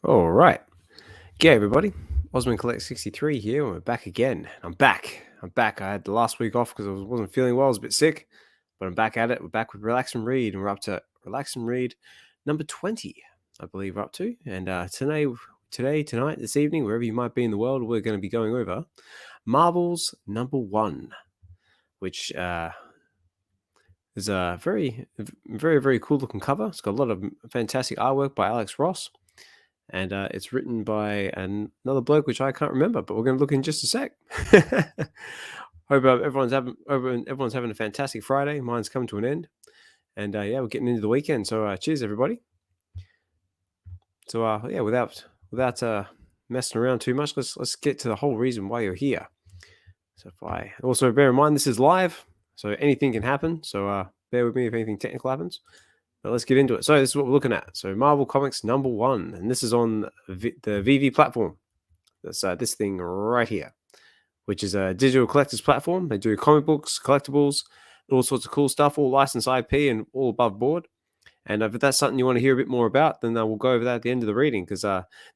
All right. G'day, everybody. Ozmankollects63 here. And we're back again. I'm back. I'm back. I had the last week off because I wasn't feeling well. I was a bit sick, but I'm back at it. We're back with Relax and Read, and we're up to Relax and Read number 20, I believe we're up to. And tonight, this evening, wherever you might be in the world, we're going to be going over Marvel's number 1, which is a very cool looking cover. It's got a lot of fantastic artwork by Alex Ross. And it's written by another bloke, which I can't remember, but we're going to look in just a sec. Hope everyone's having a fantastic Friday. Mine's coming to an end, and yeah, we're getting into the weekend. So cheers, everybody. So yeah, without messing around too much, let's get to the whole reason why you're here. So if I also bear in mind this is live, so anything can happen. So bear with me if anything technical happens. But let's get into it. So this is what we're looking at. So Marvel Comics number 1, and this is on the VeVe platform. That's this thing right here, which is a digital collectors platform. They do comic books, collectibles, all sorts of cool stuff, all licensed IP and all above board. And if that's something you want to hear a bit more about, then we'll go over that at the end of the reading, because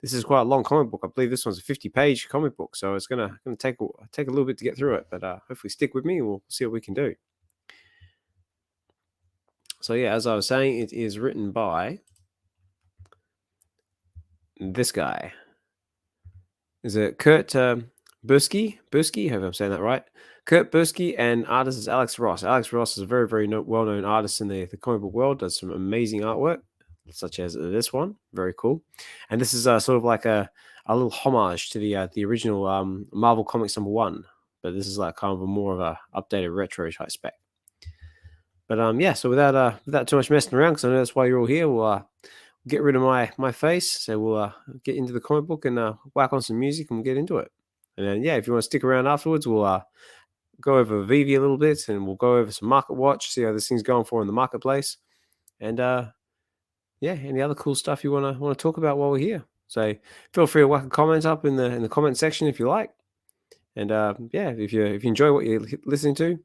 this is quite a long comic book. I believe this one's a 50-page comic book, so it's gonna take a little bit to get through it. But hopefully stick with me, and we'll see what we can do. So yeah, as I was saying, it is written by this guy. Is it Kurt Busiek? I hope I'm saying that right. Kurt Busiek, and artist is Alex Ross. Alex Ross is a very well-known artist in the comic book world. Does some amazing artwork, such as this one. Very cool. And this is sort of like a little homage to the original Marvel Comics number 1. But this is like kind of a more of a updated retro type spec. But yeah, so without too much messing around, because I know that's why you're all here, we'll get rid of my face. So we'll get into the comic book and whack on some music, and we'll get into it. And then yeah, if you want to stick around afterwards, we'll go over VeVe a little bit, and we'll go over some market watch, see how this thing's going for in the marketplace, and yeah, any other cool stuff you want to talk about while we're here. So feel free to whack a comment up in the comment section if you like. And yeah, if you enjoy what you're listening to,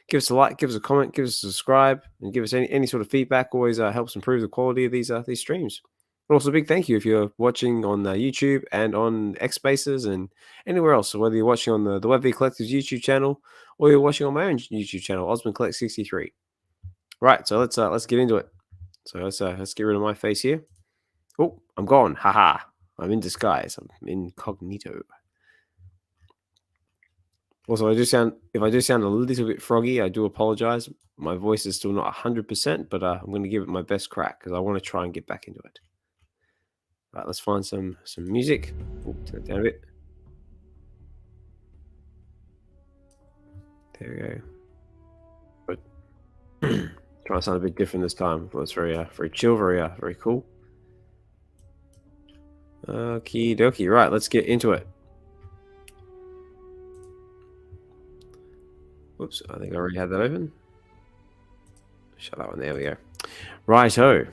give us a like, give us a comment, give us a subscribe, and give us any sort of feedback. Always helps improve the quality of these streams. And also, a big thank you if you're watching on YouTube and on X Spaces and anywhere else. So whether you're watching on the VeVe Collective's YouTube channel or you're watching on my own YouTube channel, Ozmankollects63. Right, so let's get into it. So let's get rid of my face here. Oh, I'm gone. Haha. I'm in disguise. I'm incognito. Also, if I do sound a little bit froggy, I do apologize. My voice is still not 100%, but I'm going to give it my best crack because I want to try and get back into it. Right, let's find some music. Ooh, turn it down a bit. There we go. But try to sound a bit different this time. Well, it's very chill, very cool. Okie dokie. Right, let's get into it. Whoops, I think I already had that open. Shut that one. There we go. Righto.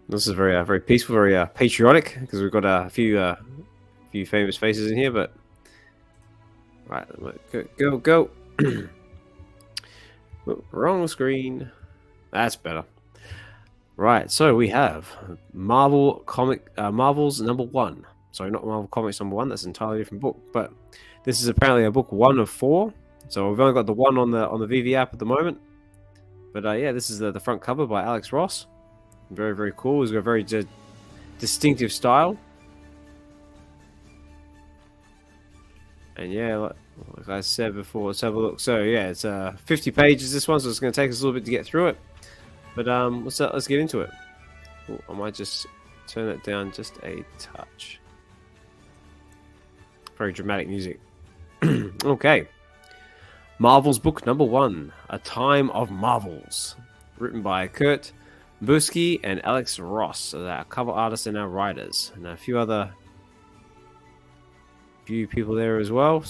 This is very peaceful, very patriotic, because we've got a few famous faces in here. But right, go. Wrong screen. That's better. Right, so we have Marvel's number 1. Sorry, not Marvel Comics number 1. That's an entirely different book. But this is apparently a book 1 of 4. So we've only got the 1 on the VeVe app at the moment. But yeah, this is the front cover by Alex Ross. Very cool. He's got a very distinctive style. And yeah, like I said before, let's have a look. So yeah, it's 50 pages this one, so it's going to take us a little bit to get through it. But let's get into it. Ooh, I might just turn that down just a touch. Very dramatic music. Okay. Marvel's book number 1, A Time of Marvels, written by Kurt Busiek and Alex Ross, so our cover artists and our writers, and a few people there as well.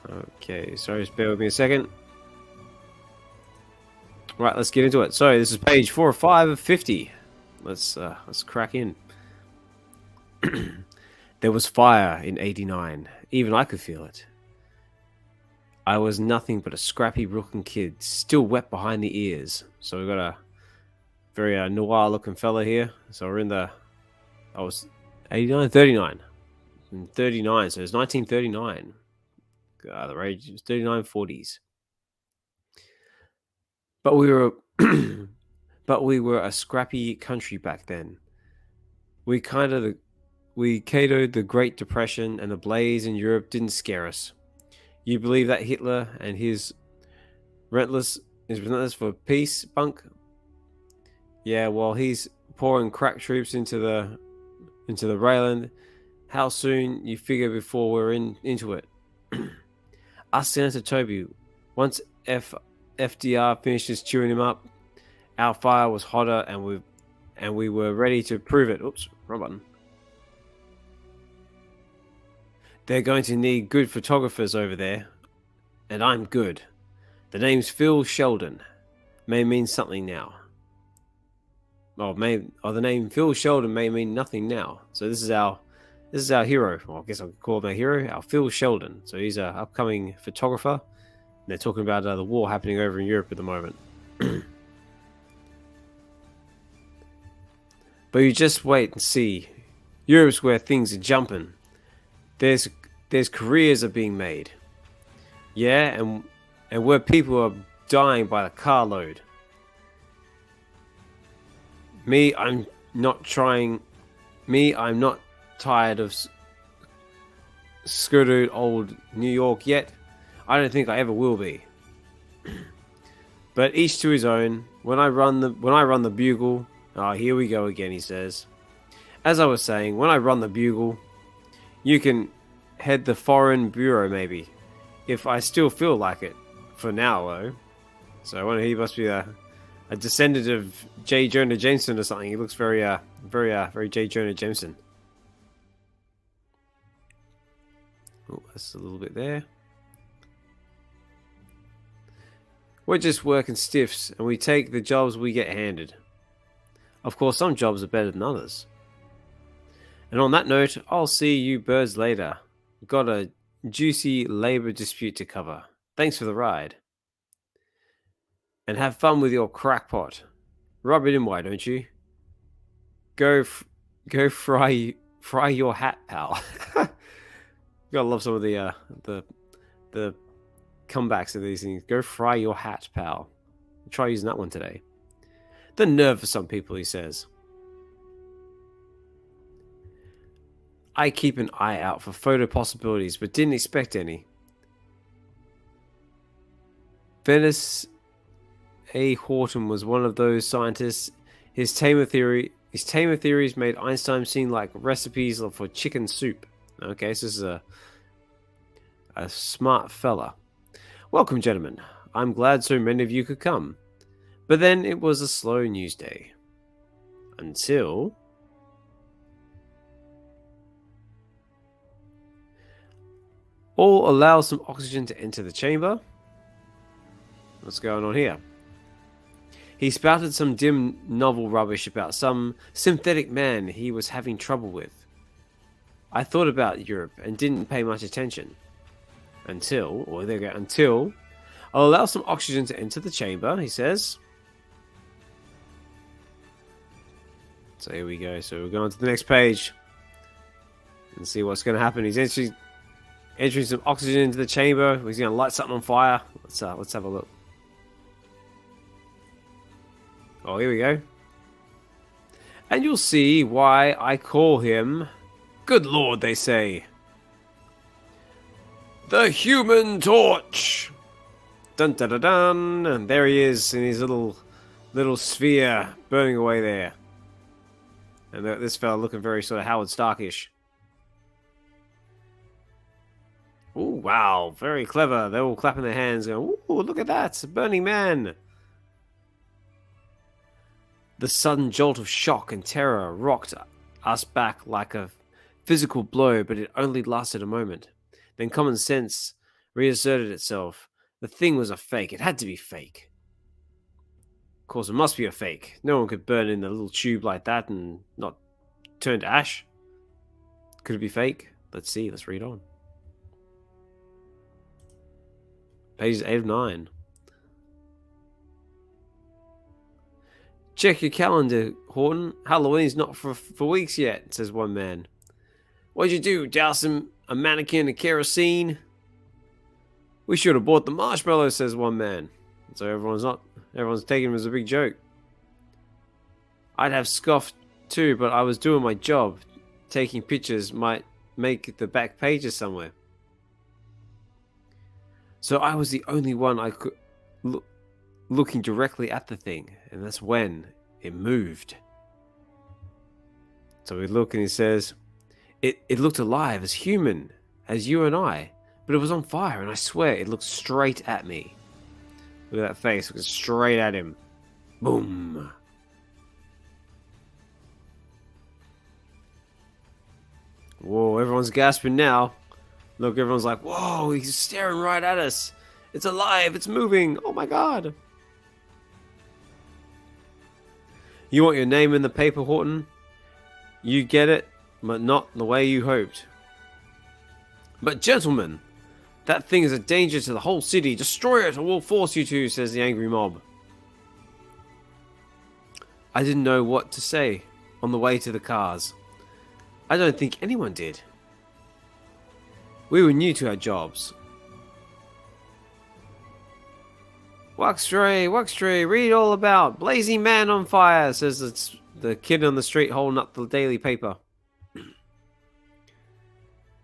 Okay, sorry, just bear with me a second. Right, let's get into it. So this is page 4 or 5 of 50. Let's crack in. There was fire in 89. Even I could feel it. I was nothing but a scrappy Brooklyn kid, still wet behind the ears. So we've got Very noir looking fella here. So we're in the, I was 89, 39. And 39, so it's 1939. The rage was 3940s. But we were but we were a scrappy country back then. We catered the Great Depression, and the blaze in Europe didn't scare us. You believe that Hitler and his relentless for peace, Bunk? Yeah, well, he's pouring crack troops into the Rayland. How soon you figure before we're into it? Us Senator Toby, once FDR finishes chewing him up, our fire was hotter, and we were ready to prove it. Oops, wrong button. They're going to need good photographers over there, and I'm good. The name's Phil Sheldon. May mean something now. The name Phil Sheldon may mean nothing now. So this is our hero. Well, I guess I could call him our hero, our Phil Sheldon. So he's an upcoming photographer. And they're talking about the war happening over in Europe at the moment. But you just wait and see. Europe's where things are jumping. There's careers are being made. Yeah, and where people are dying by the carload. I'm not tired of skirted old New York yet. I don't think I ever will be. But each to his own. When I run the bugle, here we go again, he says. As I was saying, when I run the bugle, you can head the foreign bureau maybe, if I still feel like it. For now, though. So he must be a descendant of J. Jonah Jameson or something. He looks very J. Jonah Jameson. Oh, that's a little bit there. We're just working stiffs, and we take the jobs we get handed. Of course, some jobs are better than others. And on that note, I'll see you birds later. Got a juicy labor dispute to cover. Thanks for the ride. And have fun with your crackpot. Rub it in, why don't you? Go fry your hat, pal. You gotta love some of the comebacks of these things. Go fry your hat, pal. Try using that one today. The nerve for some people, he says. I keep an eye out for photo possibilities, but didn't expect any. Venice A. Horton was one of those scientists. His tamer theories made Einstein seem like recipes for chicken soup. Okay, so this is a smart fella. Welcome, gentlemen. I'm glad so many of you could come. But then it was a slow news day. Until... all allow some oxygen to enter the chamber. What's going on here? He spouted some dim novel rubbish about some synthetic man he was having trouble with. I thought about Europe and didn't pay much attention. Until I'll allow some oxygen to enter the chamber, he says. So here we go. So we're going to the next page and see what's going to happen. He's entering some oxygen into the chamber. He's going to light something on fire. Let's have a look. Oh, here we go. And you'll see why I call him, good lord, they say, the Human Torch. Dun dun dun dun. And there he is in his little sphere burning away there. And this fella looking very sort of Howard Starkish. Oh, wow. Very clever. They're all clapping their hands going, ooh, look at that. It's a burning man. The sudden jolt of shock and terror rocked us back like a physical blow, but it only lasted a moment. Then common sense reasserted itself. The thing was a fake. It had to be fake. Of course, it must be a fake. No one could burn in a little tube like that and not turn to ash. Could it be fake? Let's see. Let's read on. Pages 8 of 9. Check your calendar, Horton. Halloween's not for weeks yet, says one man. What'd you do, douse a mannequin in kerosene? We should have bought the marshmallows, says one man. So everyone's taking him as a big joke. I'd have scoffed too, but I was doing my job. Taking pictures might make the back pages somewhere. So I was the only one I could looking directly at the thing, and that's when it moved. So we look and he says, it looked alive, as human as you and I, but it was on fire, and I swear it looked straight at me. Look at that face, looking straight at him. Boom. Whoa, everyone's gasping now. Look, everyone's like, whoa, he's staring right at us. It's alive, it's moving. Oh my god. You want your name in the paper, Horton? You get it, but not the way you hoped. But gentlemen, that thing is a danger to the whole city. Destroy it or we'll force you to, says the angry mob. I didn't know what to say on the way to the cars. I don't think anyone did. We were new to our jobs. Wuxtray, read all about blazing man on fire, says the kid on the street holding up the daily paper.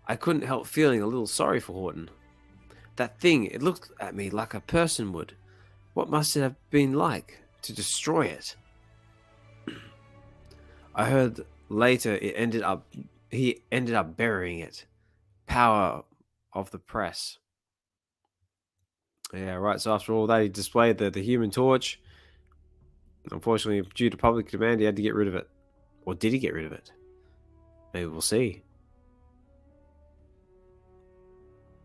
I couldn't help feeling a little sorry for Horton. That thing, it looked at me like a person would. What must it have been like to destroy it? I heard later he ended up burying it. Power of the press. Yeah, right. So after all that, he displayed the Human Torch. Unfortunately, due to public demand, he had to get rid of it. Or did he get rid of it? Maybe we'll see.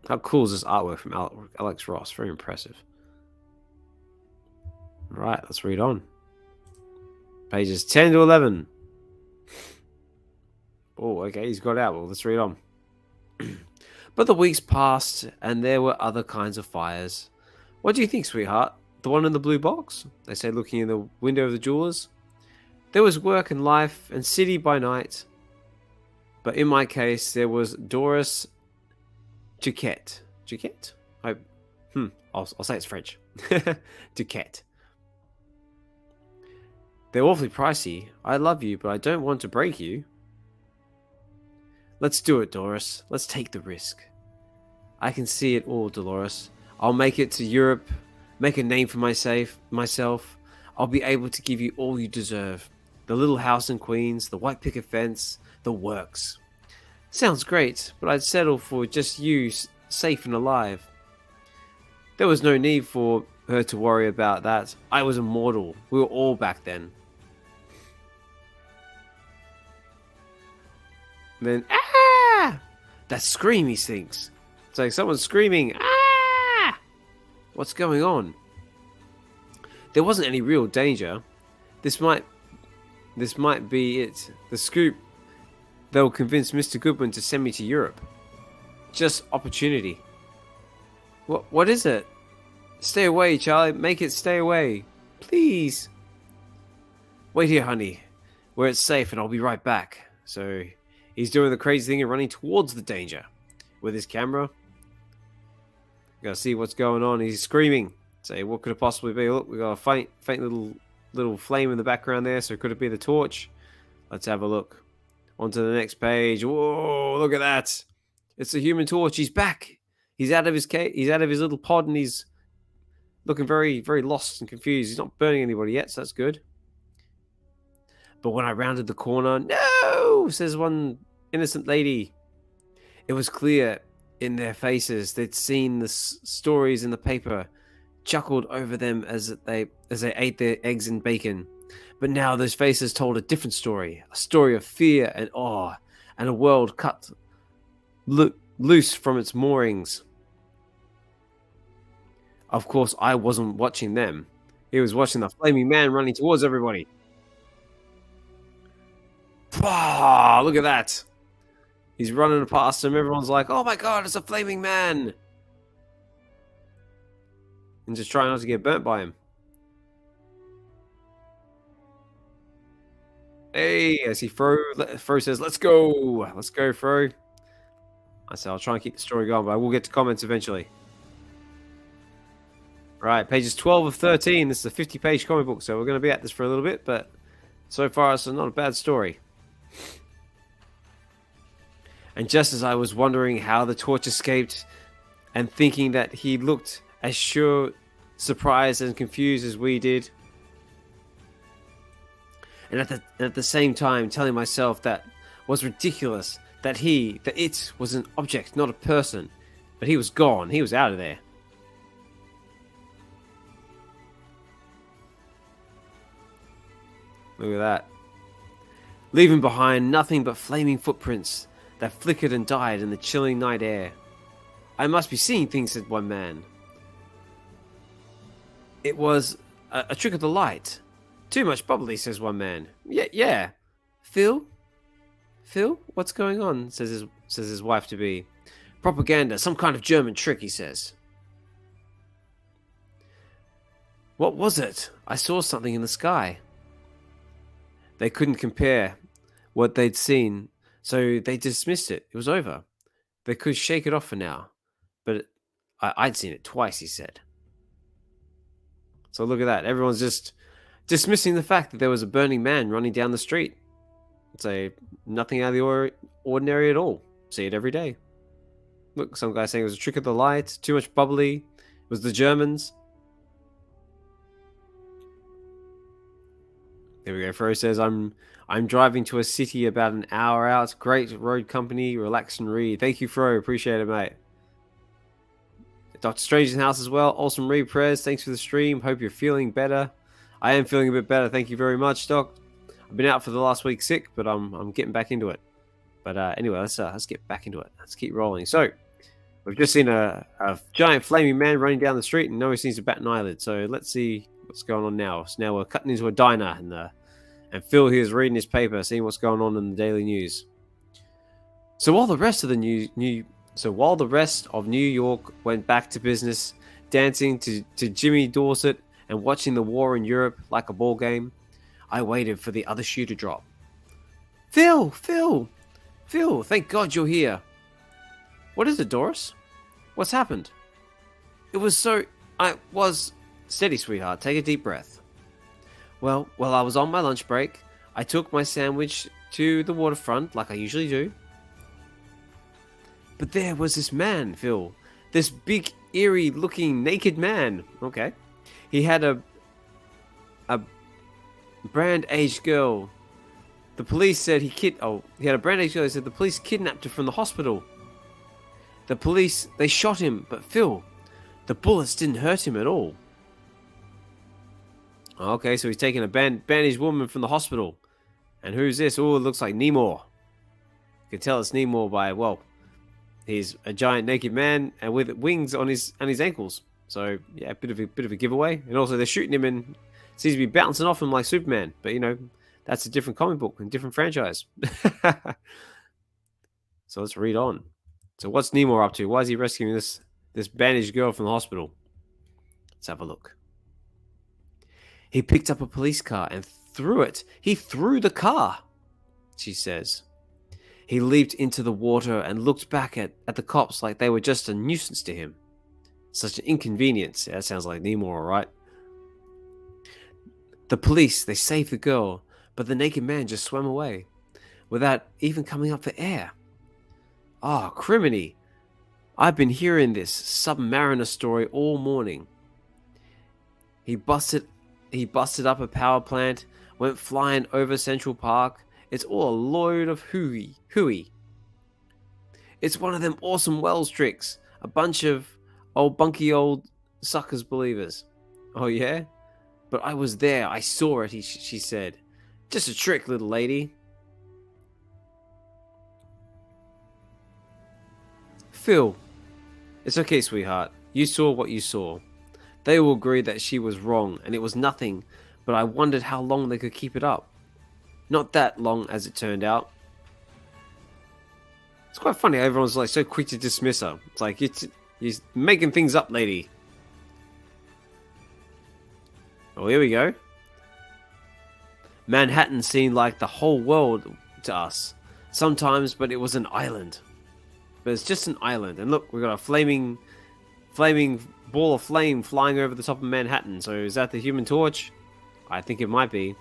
How cool is this artwork from Alex Ross? Very impressive. Right, let's read on. Pages 10 to 11. Oh, okay, he's got out. Well, let's read on. But the weeks passed, and there were other kinds of fires. What do you think, sweetheart? The one in the blue box? They say, looking in the window of the jewelers. There was work and life, and city by night. But in my case, there was Doris Duquette. Duquette? I'll say it's French. Duquette. They're awfully pricey. I love you, but I don't want to break you. Let's do it, Doris. Let's take the risk. I can see it all, Dolores. I'll make it to Europe, make a name for myself. I'll be able to give you all you deserve. The little house in Queens, the white picket fence, the works. Sounds great, but I'd settle for just you, safe and alive. There was no need for her to worry about that. I was immortal. We were all back then. And then, ah! That scream, he thinks. It's like someone's screaming, ah! What's going on? There wasn't any real danger. This might be it. The scoop. They'll convince Mr. Goodwin to send me to Europe. Just opportunity. What is it? Stay away, Charlie. Make it stay away. Please. Wait here, honey. Where it's safe and I'll be right back. So he's doing the crazy thing and running towards the danger with his camera. Gotta see what's going on. He's screaming. Say, what could it possibly be? Look, we got a faint little flame in the background there. So could it be the torch? Let's have a look. On to the next page. Whoa! Look at that. It's the Human Torch. He's back. He's out of his cave. He's out of his little pod, and he's looking very, very lost and confused. He's not burning anybody yet, so that's good. But when I rounded the corner, no, says one innocent lady. It was clear in their faces they'd seen the stories in the paper, chuckled over them as they ate their eggs and bacon. But now those faces told a different story, a story of fear and awe, and a world cut loose from its moorings. Of course, I wasn't watching them. He was watching the flaming man running towards everybody. Ah, look at that. He's running past him. Everyone's like, oh my god, it's a flaming man. And just trying not to get burnt by him. Hey, I see Fro. Fro says, "Let's go, let's go, Fro." I said, "I'll try and keep the story going, but I will get to comments eventually." Right, pages 12 of 13. This is a 50-page comic book, so we're going to be at this for a little bit, but so far it's not a bad story. And just as I was wondering how the torch escaped, and thinking that he looked as sure, surprised, and confused as we did, and at the same time telling myself that was ridiculous, that it was an object, not a person, but he was gone, he was out of there. Look at that. Leaving behind nothing but flaming footprints that flickered and died in the chilling night air. I must be seeing things, said one man. It was a trick of the light. Too much bubbly, says one man. Yeah. Phil, what's going on? Says his wife to be. Propaganda, some kind of German trick, he says. What was it? I saw something in the sky. They couldn't compare what they'd seen, so they dismissed it. It was over. They could shake it off for now. But I'd seen it twice, he said. So look at that. Everyone's just dismissing the fact that there was a burning man running down the street. It's nothing out of the ordinary at all. See it every day. Look, some guy saying it was a trick of the light, too much bubbly. It was the Germans. There we go. Fro says, I'm driving to a city about an hour out. Great road company. Relax and read. Thank you, Fro. Appreciate it, mate. Dr. Strange in the house as well. Awesome read, prayers. Thanks for the stream. Hope you're feeling better. I am feeling a bit better. Thank you very much, Doc. I've been out for the last week sick, but I'm getting back into it. But anyway, let's get back into it. Let's keep rolling. So we've just seen a giant flaming man running down the street, and no one seems to bat an eyelid. So let's see what's going on now. So now we're cutting into a diner, and Phil here is reading his paper, seeing what's going on in the daily news. So while the rest of New York went back to business, dancing to Jimmy Dorset and watching the war in Europe like a ball game, I waited for the other shoe to drop. Phil, thank God you're here. What is it, Doris? What's happened? Steady, sweetheart, take a deep breath. Well, while I was on my lunch break, I took my sandwich to the waterfront like I usually do. But there was this man, Phil. This big, eerie-looking, naked man. Okay. He had a brand-aged girl. The police said he had a brand-aged girl. They said the police kidnapped her from the hospital. The police, they shot him. But Phil, the bullets didn't hurt him at all. Okay, so he's taking a bandaged woman from the hospital. And who's this? Oh, it looks like Namor. You can tell it's Namor by, well, he's a giant naked man and with wings on his ankles. So yeah, a bit of a giveaway. And also they're shooting him and seems to be bouncing off him like Superman. But you know, that's a different comic book and different franchise. So let's read on. So what's Namor up to? Why is he rescuing this bandaged girl from the hospital? Let's have a look. He picked up a police car and threw it. He threw the car, she says. He leaped into the water and looked back at the cops like they were just a nuisance to him. Such an inconvenience. Yeah, that sounds like Namor, all right. The police, they saved the girl, but the naked man just swam away without even coming up for air. Ah, criminy. I've been hearing this Submariner story all morning. He busted up a power plant, went flying over Central Park. It's all a load of hooey. It's one of them Orson Welles tricks. A bunch of bunky old suckers believers. Oh yeah? But I was there. I saw it, she said. Just a trick, little lady. Phil, it's okay, sweetheart. You saw what you saw. They all agreed that she was wrong and it was nothing, but I wondered how long they could keep it up. Not that long, as it turned out. It's quite funny. Everyone's like so quick to dismiss her. It's like you're making things up, lady. Oh, here we go. Manhattan seemed like the whole world to us sometimes, but it was an island. But it's just an island. And look, we've got a flaming ball of flame flying over the top of Manhattan. So is that the Human Torch? I think it might be.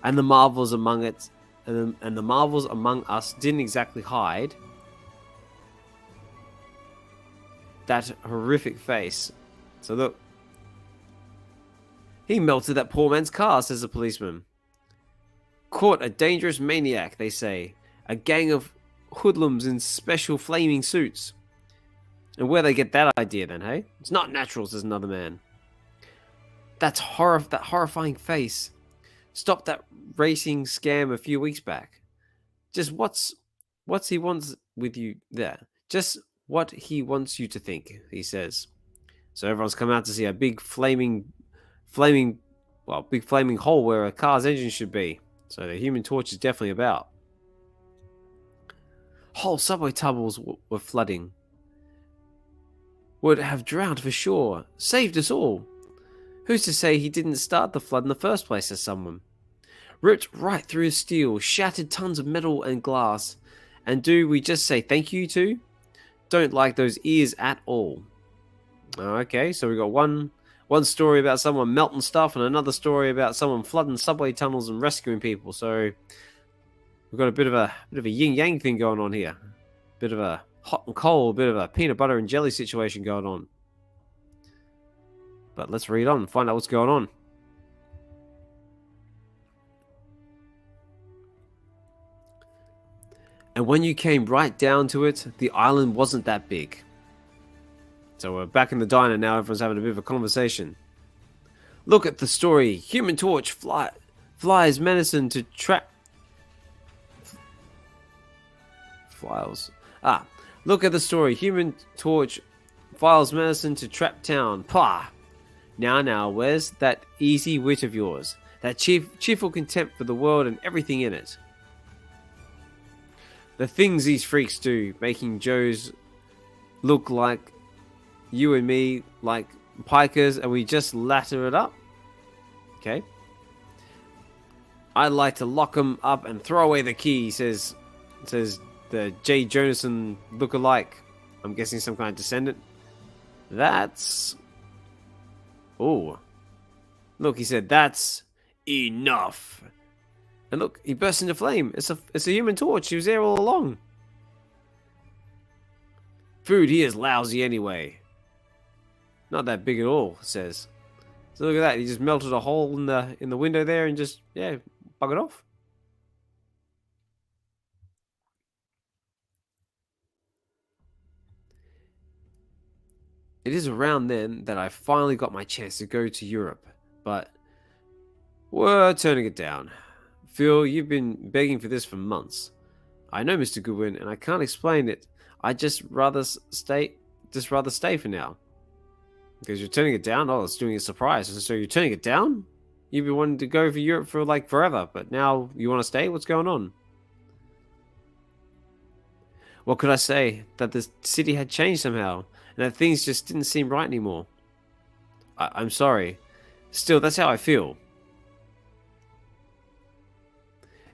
And the marvels among it, and the marvels among us didn't exactly hide that horrific face. So look, he melted that poor man's car, says the policeman. Caught a dangerous maniac, they say. A gang of hoodlums in special flaming suits. And where they get that idea then, hey? It's not natural, says another man. That horrifying face. Stopped that racing scam a few weeks back. Just what's he wants with you there? Just what he wants you to think, he says. So everyone's come out to see a big flaming hole where a car's engine should be. So the Human Torch is definitely about. Whole subway tunnels were flooding. Would have drowned for sure. Saved us all. Who's to say he didn't start the flood in the first place, says someone. Ripped right through steel, shattered tons of metal and glass. And do we just say thank you to? Don't like those ears at all. Okay, so we got one story about someone melting stuff and another story about someone flooding subway tunnels and rescuing people. So we've got a bit of a yin-yang thing going on here. Bit of a hot and cold, bit of a peanut butter and jelly situation going on. But let's read on and find out what's going on. And when you came right down to it, the island wasn't that big. So we're back in the diner now, everyone's having a bit of a conversation. Look at the story. Human Torch flies medicine to trap... Files. Look at the story. Human Torch files medicine to trap town. Pah! Now, where's that easy wit of yours? That cheerful contempt for the world and everything in it? The things these freaks do, making Joes look like you and me, like pikers, and we just lather it up? Okay. I'd like to lock them up and throw away the key, says the J. Jonasson look-alike. I'm guessing some kind of descendant. That's... Oh. Look, he said, that's enough. And look, he burst into flame. It's a Human Torch. He was there all along. Food here is lousy anyway. Not that big at all, it says. So look at that. He just melted a hole in the window there and just, yeah, buggered off. It is around then that I finally got my chance to go to Europe, but we're turning it down. Phil, you've been begging for this for months. I know, Mr. Goodwin, and I can't explain it. I just rather stay for now. Because you're turning it down? Oh, it's doing a surprise. So you're turning it down? You've been wanting to go for Europe for like forever, but now you want to stay? What's going on? What could I say? That the city had changed somehow, and that things just didn't seem right anymore. I'm sorry. Still, that's how I feel.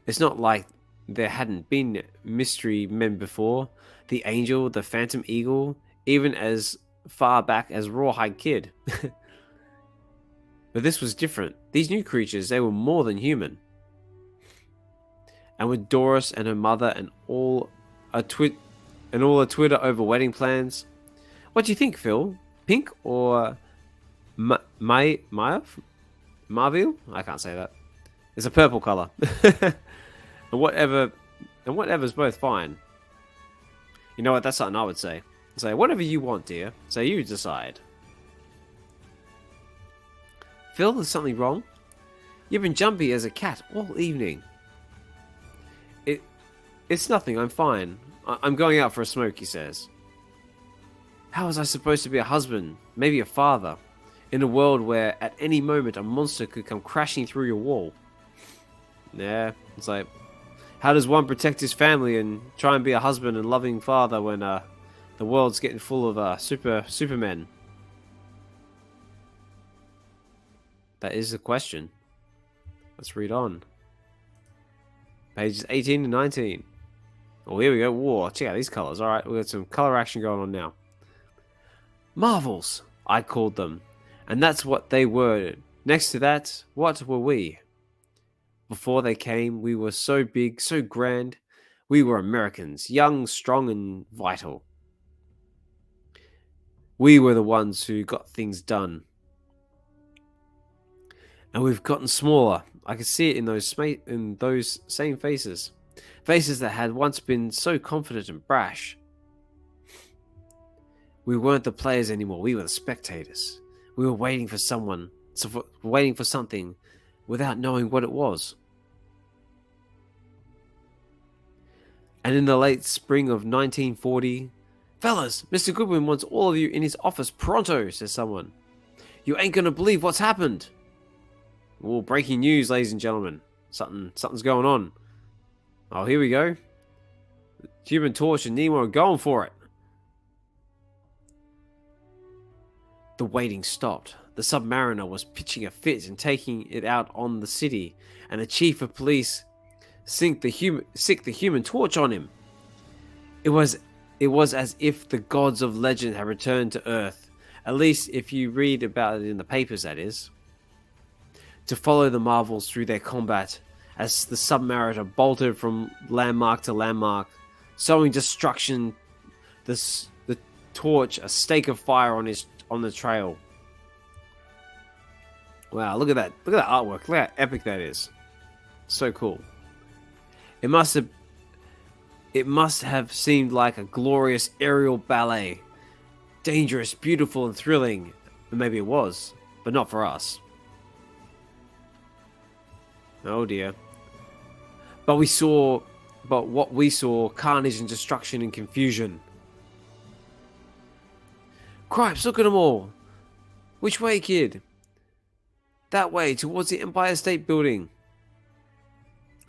It's not like there hadn't been mystery men before. The Angel, the Phantom Eagle, even as far back as Rawhide Kid. But this was different. These new creatures, they were more than human. And with Doris and her mother and all a Twitter over wedding plans. What do you think, Phil? Pink or Marville? I can't say that. It's a purple color. and whatever's both fine. You know what? That's something I would say. Say whatever you want, dear. So you decide. Phil, there's something wrong. You've been jumpy as a cat all evening. It's nothing. I'm fine. I'm going out for a smoke, he says. How was I supposed to be a husband, maybe a father, in a world where at any moment a monster could come crashing through your wall? Yeah, it's like, how does one protect his family and try and be a husband and loving father when the world's getting full of supermen? That is the question. Let's read on. Pages 18 to 19. Oh, here we go. Whoa, check out these colors. All right, we got some color action going on now. Marvels, I called them. And that's what they were. Next to that, what were we? Before they came, we were so big, so grand. We were Americans, young, strong, and vital. We were the ones who got things done. And we've gotten smaller. I could see it in those same faces. Faces that had once been so confident and brash. We weren't the players anymore, we were the spectators. We were waiting for someone, waiting for something, without knowing what it was. And in the late spring of 1940, fellas, Mr. Goodwin wants all of you in his office pronto, says someone. You ain't gonna believe what's happened. Well, breaking news, ladies and gentlemen. Something's going on. Oh, here we go. Human Torch and Nemo are going for it. The waiting stopped. The Submariner was pitching a fit and taking it out on the city, and the chief of police sicked the Human Torch on him. It was as if the gods of legend had returned to Earth, at least if you read about it in the papers, that is. To follow the Marvels through their combat, as the Submariner bolted from landmark to landmark, sowing destruction, the torch a stake of fire on the trail. Wow, look at that. Look at that artwork. Look how epic that is. So cool. It must have seemed like a glorious aerial ballet. Dangerous, beautiful, and thrilling. And maybe it was, but not for us. Oh dear. But what we saw, carnage and destruction and confusion. Cripes, look at them all. Which way, kid? That way, towards the Empire State Building.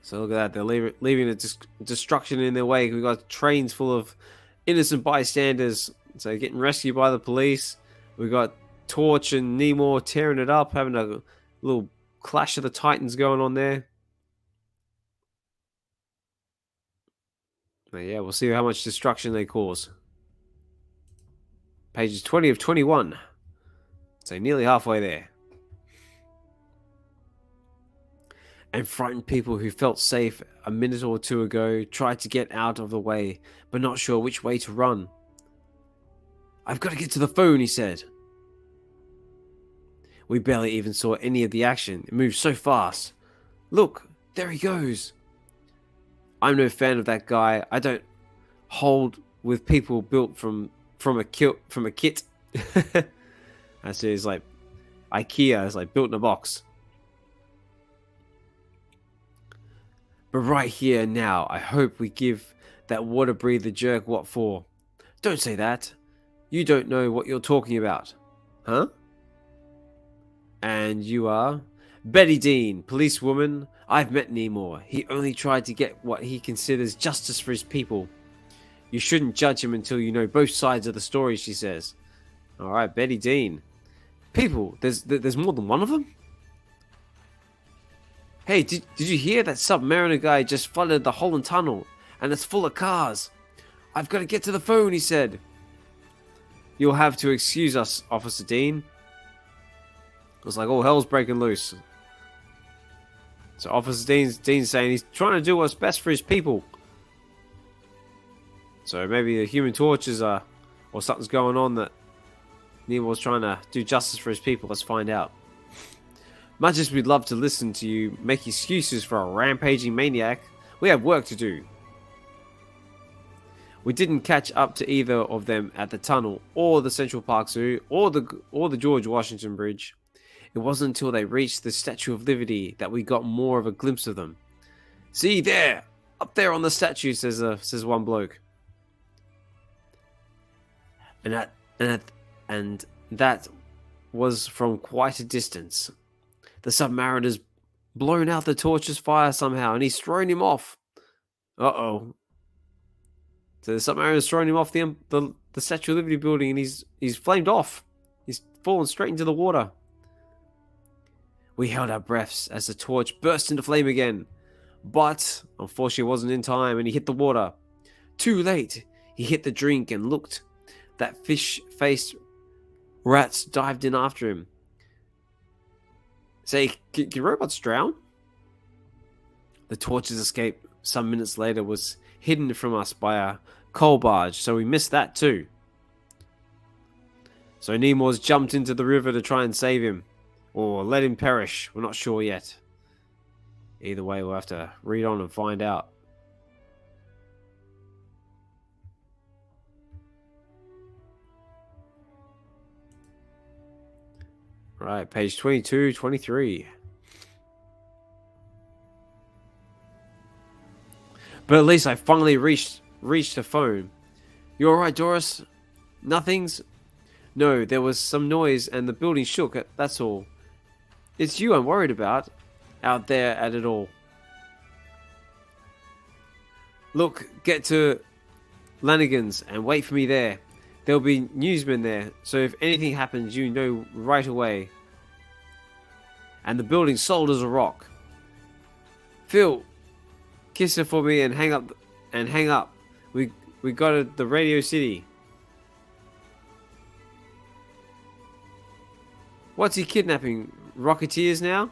So look at that, they're leaving the destruction in their wake. We've got trains full of innocent bystanders, so getting rescued by the police. We've got Torch and Nemo tearing it up, having a little clash of the titans going on there. But yeah, we'll see how much destruction they cause. Pages 20 of 21. So nearly halfway there. And frightened people who felt safe a minute or two ago tried to get out of the way, but not sure which way to run. I've got to get to the phone, he said. We barely even saw any of the action. It moved so fast. Look, there he goes. I'm no fan of that guy. I don't hold with people built from a kit. I see, it's like IKEA. It's like built in a box. But right here now, I hope we give that water breather jerk what for. Don't say that. You don't know what you're talking about. Huh? And you are? Betty Dean, policewoman. I've met Nemo. He only tried to get what he considers justice for his people. You shouldn't judge him until you know both sides of the story, she says. Alright, Betty Dean. People, there's more than one of them? Hey, did you hear that Submariner guy just flooded the Holland Tunnel? And it's full of cars. I've got to get to the phone, he said. You'll have to excuse us, Officer Dean. It was like all hell's breaking loose. So Officer Dean's saying he's trying to do what's best for his people. So maybe the Human Torch is or something's going on that Nemo's trying to do justice for his people. Let's find out. Much as we'd love to listen to you make excuses for a rampaging maniac, we have work to do. We didn't catch up to either of them at the tunnel, or the Central Park Zoo, or the George Washington Bridge. It wasn't until they reached the Statue of Liberty that we got more of a glimpse of them. See there, up there on the statue, says one bloke. And that was from quite a distance. The Submariner's blown out the Torch's fire somehow, and he's thrown him off. Uh-oh. So the Submariner's thrown him off the Statue of Liberty building, and he's flamed off. He's fallen straight into the water. We held our breaths as the torch burst into flame again. But unfortunately, it wasn't in time, and he hit the water. Too late. He hit the drink and looked. That fish-faced rats dived in after him. Say, can robots drown? The torch's escape some minutes later was hidden from us by a coal barge, so we missed that too. So Nemours jumped into the river to try and save him. Or let him perish. We're not sure yet. Either way, we'll have to read on and find out. Right, page 22, 23. But at least I finally reached the phone. You alright, Doris? Nothing's... No, there was some noise and the building shook, that's all. It's you I'm worried about, out there at it all. Look, get to Lanigan's and wait for me there. There'll be newsmen there, so if anything happens, you know right away. And the building's solid as a rock. Phil, kiss her for me and hang up. We got the Radio City. What's he kidnapping? Rocketeers now?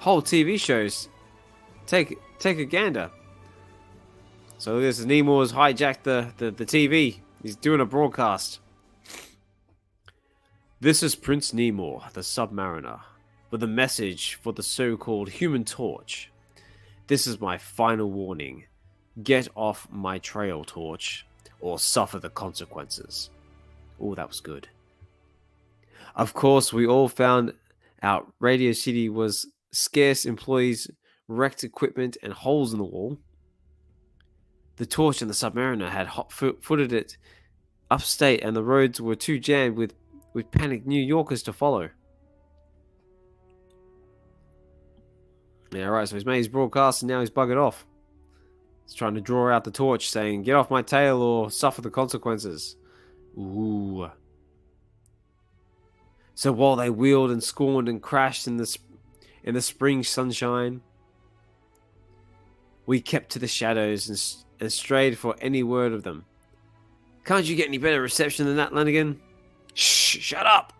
Whole TV shows. Take a gander. So this is Nemours hijacked the TV. He's doing a broadcast. This is Prince Nemours, the Submariner, with a message for the so-called Human Torch. This is my final warning. Get off my trail, Torch, or suffer the consequences. Oh, that was good. Of course, we all found out Radio City was scarce employees, wrecked equipment, and holes in the wall. The Torch and the Submariner had hot-footed it upstate, and the roads were too jammed with panicked New Yorkers to follow. Yeah, right, so he's made his broadcast, and now he's buggered off. He's trying to draw out the Torch, saying, get off my tail or suffer the consequences. Ooh. So while they wheeled and scorned and crashed in the spring sunshine, we kept to the shadows and strayed for any word of them. Can't you get any better reception than that, Lanigan? Shh! Shut up!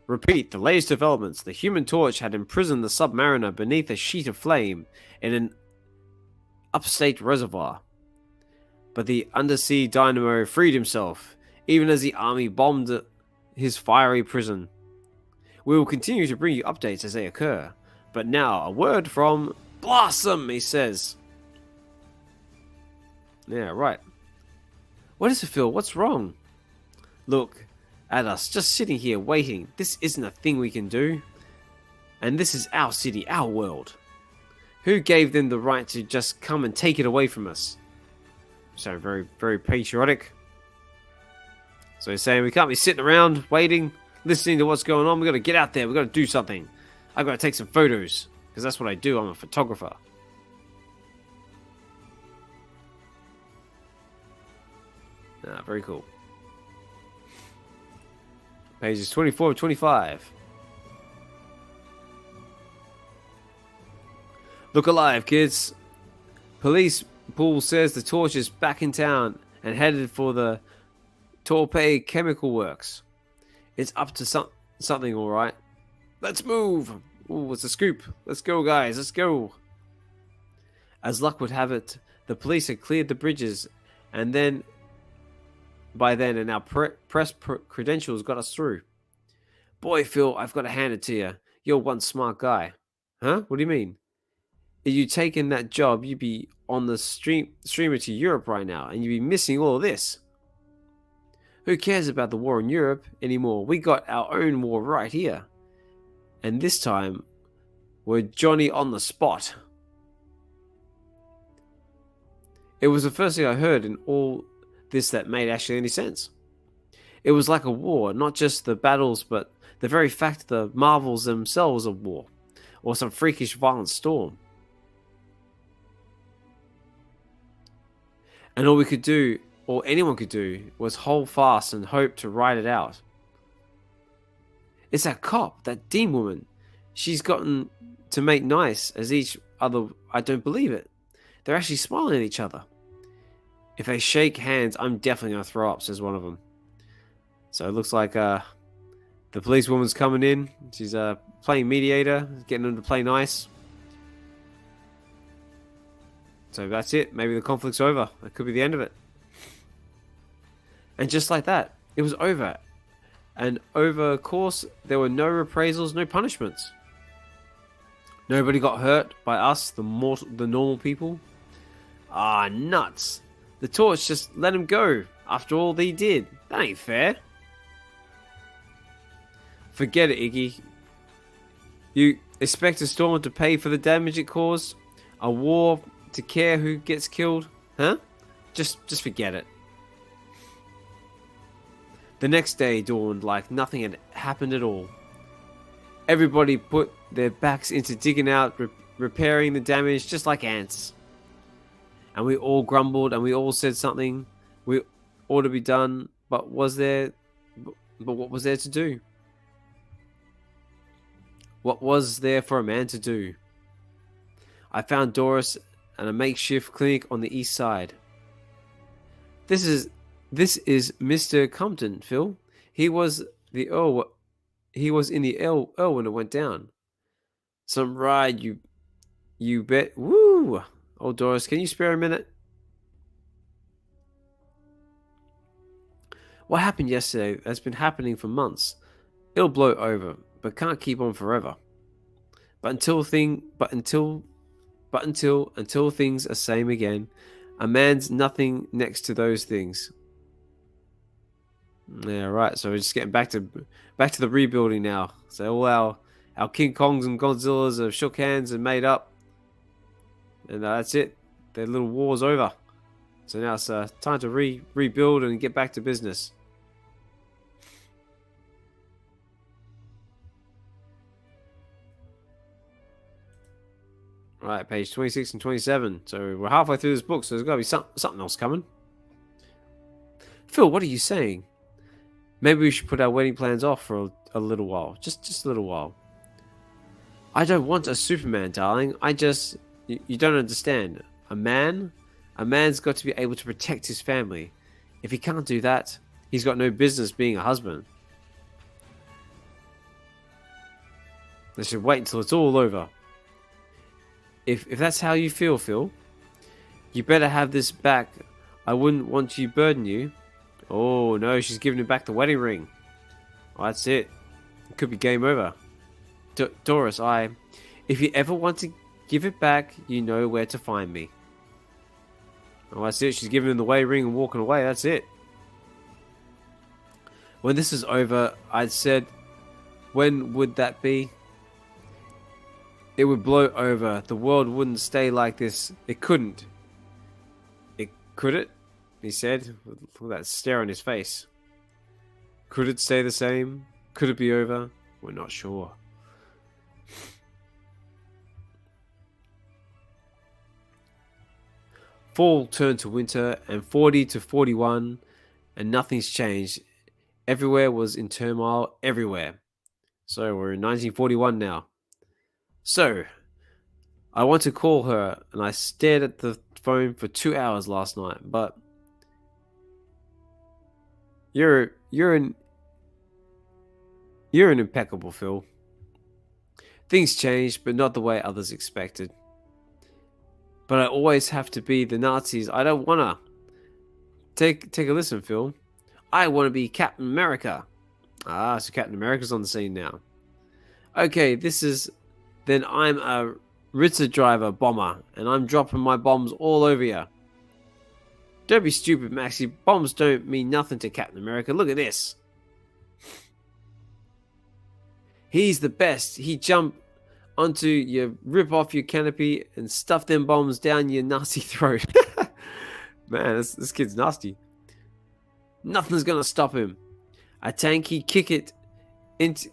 Repeat the latest developments. The Human Torch had imprisoned the Submariner beneath a sheet of flame in an upstate reservoir. But the undersea dynamo freed himself, even as the army bombed his fiery prison. We will continue to bring you updates as they occur. But now, a word from Blossom, he says. Yeah, right. What is it, Phil? What's wrong? Look at us, just sitting here waiting. This isn't a thing we can do. And this is our city, our world. Who gave them the right to just come and take it away from us? So very, very patriotic. So he's saying we can't be sitting around waiting, listening to what's going on. We've got to get out there. We've got to do something. I've got to take some photos because that's what I do. I'm a photographer. Very cool. Pages 24 to 25. Look alive, kids. Police pool says the Torch is back in town and headed for the Torpay Chemical Works. It's up to something, all right. Let's move. Ooh, it's a scoop. Let's go, guys. Let's go. As luck would have it, the police had cleared the bridges, and then our press credentials got us through. Boy, Phil, I've got to hand it to you. You're one smart guy. Huh? What do you mean? If you'd taken that job, you'd be on the streamer to Europe right now, and you'd be missing all of this. Who cares about the war in Europe anymore? We got our own war right here. And this time, we're Johnny on the spot. It was the first thing I heard in all this that made actually any sense. It was like a war, not just the battles, but the very fact the marvels themselves of war, or some freakish violent storm. And all we could do, or anyone could do, was hold fast and hope to ride it out. It's that cop, that Dean woman. She's gotten to make nice as each other. I don't believe it. They're actually smiling at each other. If they shake hands, I'm definitely going to throw up, says one of them. So it looks like the policewoman's coming in. She's playing mediator, getting them to play nice. So that's it. Maybe the conflict's over. That could be the end of it. And just like that, it was over. And over course, there were no reprisals, no punishments. Nobody got hurt by us, the normal people. Ah, nuts. The torch just let him go after all they did. That ain't fair. Forget it, Iggy. You expect a storm to pay for the damage it caused? A war to care who gets killed? Huh? Just forget it. The next day dawned like nothing had happened at all. Everybody put their backs into digging out, repairing the damage just like ants. And we all grumbled and we all said something we ought to be done, but what was there to do? What was there for a man to do? I found Doris at a makeshift clinic on the east side. This is Mr. Compton, Phil. He was the Earl. He was in the Earl when it went down. Some ride, you bet. Woo! Oh, Doris, can you spare a minute? What happened yesterday has been happening for months. It'll blow over, but can't keep on forever. Until things are same again, a man's nothing next to those things. Yeah, right. So we're just getting back to the rebuilding now. So all our King Kongs and Godzillas have shook hands and made up, and that's it. Their little war's over. So now it's time to rebuild and get back to business. Right, page 26 and 27. So we're halfway through this book, so there's got to be something else coming. Phil, what are you saying? Maybe we should put our wedding plans off for a little while. Just a little while. I don't want a Superman, darling. You don't understand. A man's got to be able to protect his family. If he can't do that, he's got no business being a husband. They should wait until it's all over. If that's how you feel, Phil, you better have this back. I wouldn't want to burden you. Oh no, she's giving him back the wedding ring. Oh, that's it. It could be game over. Doris, if you ever want to give it back, you know where to find me. Oh, that's it. She's giving him the wedding ring and walking away. That's it. When this is over, I'd said, when would that be? It would blow over. The world wouldn't stay like this. It couldn't. Could it? He said, with that stare on his face. Could it stay the same? Could it be over? We're not sure. Fall turned to winter, and 40 to 41, and nothing's changed. Everywhere was in turmoil, everywhere. So we're in 1941 now. So, I want to call her, and I stared at the phone for 2 hours last night, but you're an impeccable, Phil. Things changed, but not the way others expected. But I always have to be the Nazis. I don't wanna. Take a listen, Phil. I want to be Captain America. Ah, so Captain America's on the scene now. Okay, then I'm a Ritzer driver bomber, and I'm dropping my bombs all over you. Don't be stupid, Maxie. Bombs don't mean nothing to Captain America. Look at this. He's the best. He jumped onto you, rip off your canopy, and stuff them bombs down your nasty throat. Man, this kid's nasty. Nothing's gonna stop him. A tank, he'd kick it into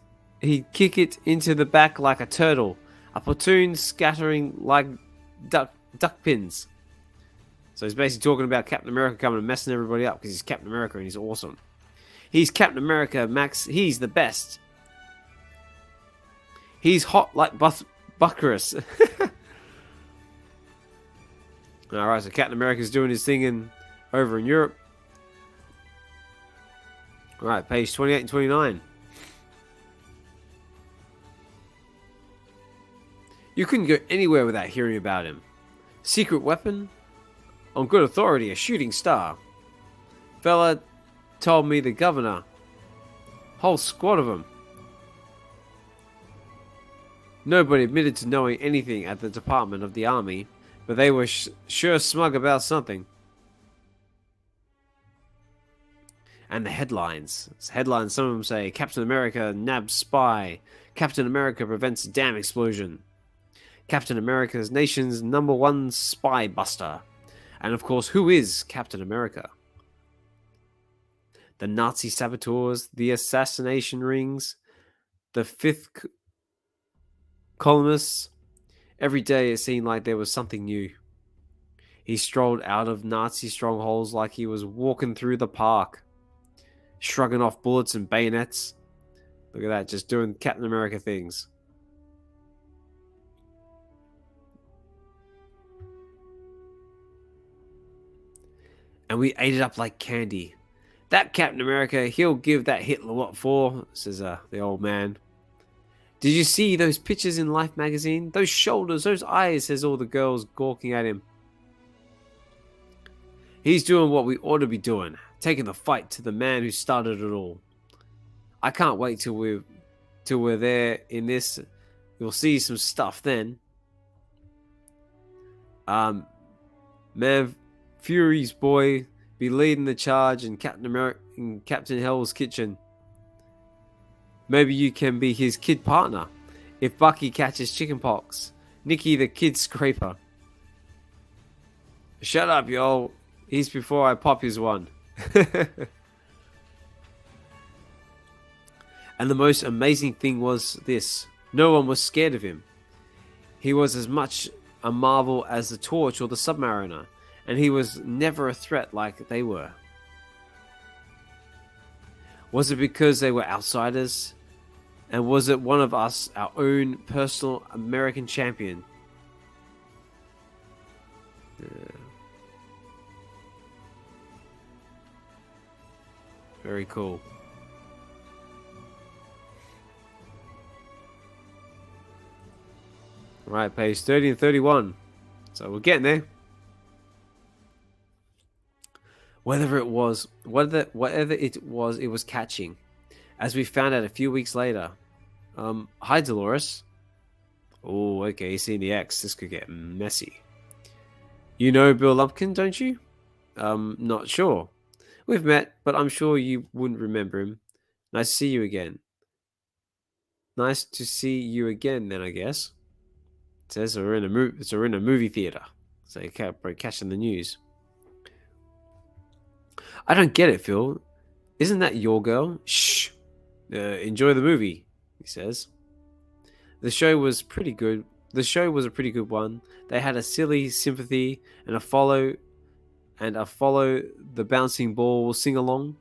the back like a turtle. A platoon scattering like duck pins. So he's basically talking about Captain America coming and messing everybody up because he's Captain America and he's awesome. He's Captain America, Max. He's the best. He's hot like Buckarus. Alright, so Captain America's doing his thing over in Europe. Alright, page 28 and 29. You couldn't go anywhere without hearing about him. Secret weapon? On good authority, a shooting star. Fella told me the governor. Whole squad of them. Nobody admitted to knowing anything at the Department of the Army, but they were sure smug about something. And the headlines. Headlines, some of them say, Captain America nabs spy. Captain America prevents dam explosion. Captain America's nation's #1 spy buster. And of course, who is Captain America? The Nazi saboteurs, the assassination rings, the fifth columnists. Every day it seemed like there was something new. He strolled out of Nazi strongholds like he was walking through the park, shrugging off bullets and bayonets. Look at that, just doing Captain America things. And we ate it up like candy. That Captain America, he'll give that Hitler what for, says the old man. Did you see those pictures in Life magazine? Those shoulders, those eyes, says all the girls gawking at him. He's doing what we ought to be doing, taking the fight to the man who started it all. I can't wait till we're there in this. You'll see some stuff then. Man, Fury's boy be leading the charge in Captain Hell's kitchen. Maybe you can be his kid partner. If Bucky catches chickenpox, Nicky the kid scraper. Shut up, y'all. He's before I pop his one. And the most amazing thing was this. No one was scared of him. He was as much a marvel as the Torch or the Submariner. And he was never a threat like they were. Was it because they were outsiders? And was it one of us, our own personal American champion? Very cool. Right, page 30 and 31. So we're getting there. Whatever it was, it was catching. As we found out a few weeks later. Hi, Dolores. Oh, okay, he's seen the X. This could get messy. You know Bill Lumpkin, don't you? Not sure. We've met, but I'm sure you wouldn't remember him. Nice to see you again. Nice to see you again, then, I guess. It says we're in a movie theater. So you can't catching the news. I don't get it, Phil. Isn't that your girl? Shh. Enjoy the movie, he says. The show was pretty good. The show was a pretty good one. They had a silly sympathy and a follow the bouncing ball sing along.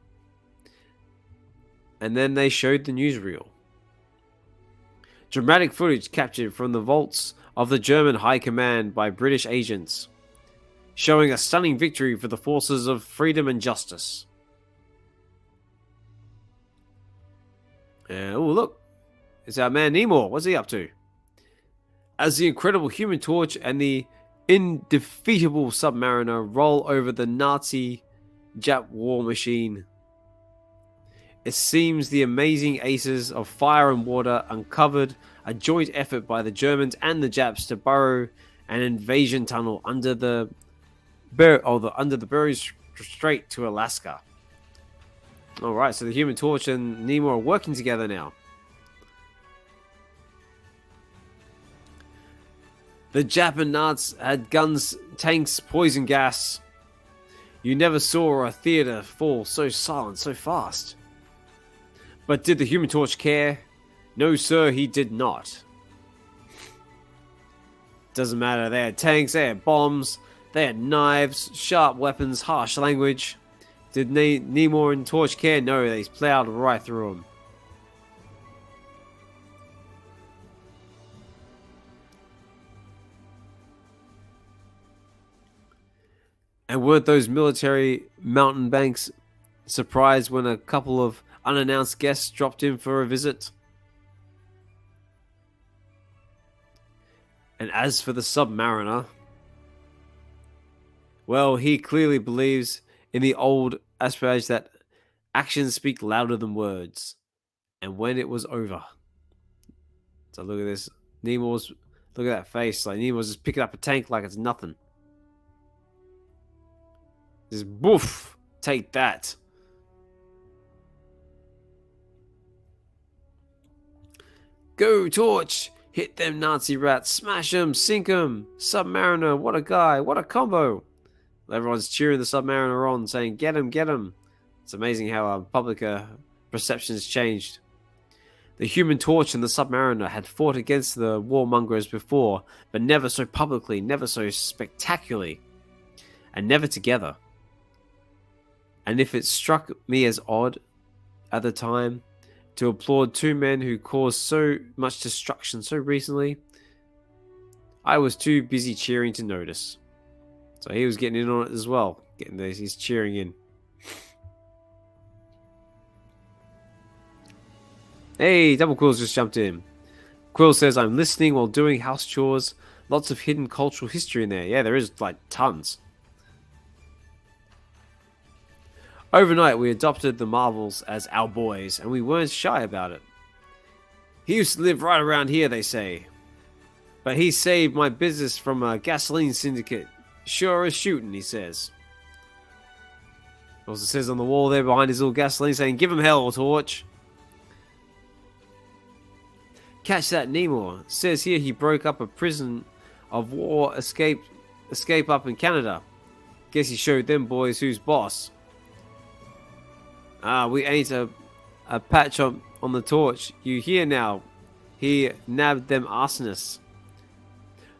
And then they showed the newsreel. Dramatic footage captured from the vaults of the German High Command by British agents, showing a stunning victory for the forces of freedom and justice. Oh, look. It's our man Namor. What's he up to? As the incredible Human Torch and the indefeatable Submariner roll over the Nazi Jap war machine, it seems the amazing aces of fire and water uncovered a joint effort by the Germans and the Japs to burrow an invasion tunnel under the Bering Strait to Alaska. Alright, so the Human Torch and Namor are working together now. The Jap and Nazis had guns, tanks, poison gas. You never saw a theater fall so silent, so fast. But did the Human Torch care? No, sir, he did not. Doesn't matter, they had tanks, they had bombs, they had knives, sharp weapons, harsh language. Did Namor and Torch care? No, they plowed right through them. And weren't those military mountain banks surprised when a couple of unannounced guests dropped in for a visit? And as for the submariner, well, he clearly believes in the old adage that actions speak louder than words. And when it was over, so look at this. Look at that face. Like Nemo's just picking up a tank like it's nothing. Just boof. Take that. Go, Torch. Hit them Nazi rats. Smash them. Sink them. Submariner. What a guy. What a combo. Everyone's cheering the Submariner on, saying, get him, get him. It's amazing how public perception has changed. The Human Torch and the Submariner had fought against the warmongers before, but never so publicly, never so spectacularly, and never together. And if it struck me as odd at the time to applaud two men who caused so much destruction so recently, I was too busy cheering to notice. So he was getting in on it as well. He's cheering in. Hey, Double Quill's just jumped in. Quill says, I'm listening while doing house chores. Lots of hidden cultural history in there. Yeah, there is, like, tons. Overnight, we adopted the Marvels as our boys, and we weren't shy about it. He used to live right around here, they say. But he saved my business from a gasoline syndicate. Sure as shooting, he says. Also says on the wall there behind his little gasoline saying, give him hell, Torch. Catch that Nemo. Says here he broke up a prison of war escape up in Canada. Guess he showed them boys who's boss. We ain't a patch on the Torch. You hear now. He nabbed them arsonists.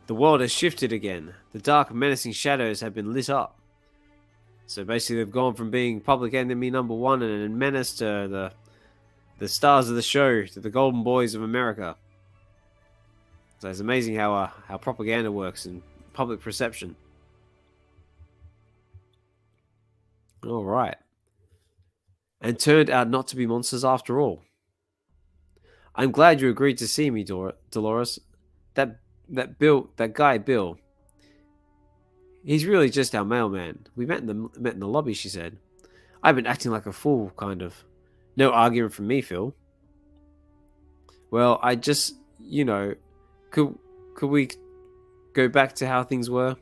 The world has shifted again. The dark menacing shadows have been lit up. So basically they've gone from being public enemy number one and a menace to the stars of the show, to the golden boys of America. So it's amazing how propaganda works and public perception. All right. And turned out not to be monsters after all. I'm glad you agreed to see me, Dolores. That guy Bill. He's really just our mailman. We met in the lobby, she said. I've been acting like a fool, kind of. No argument from me, Phil. Well, I just, could we go back to how things were?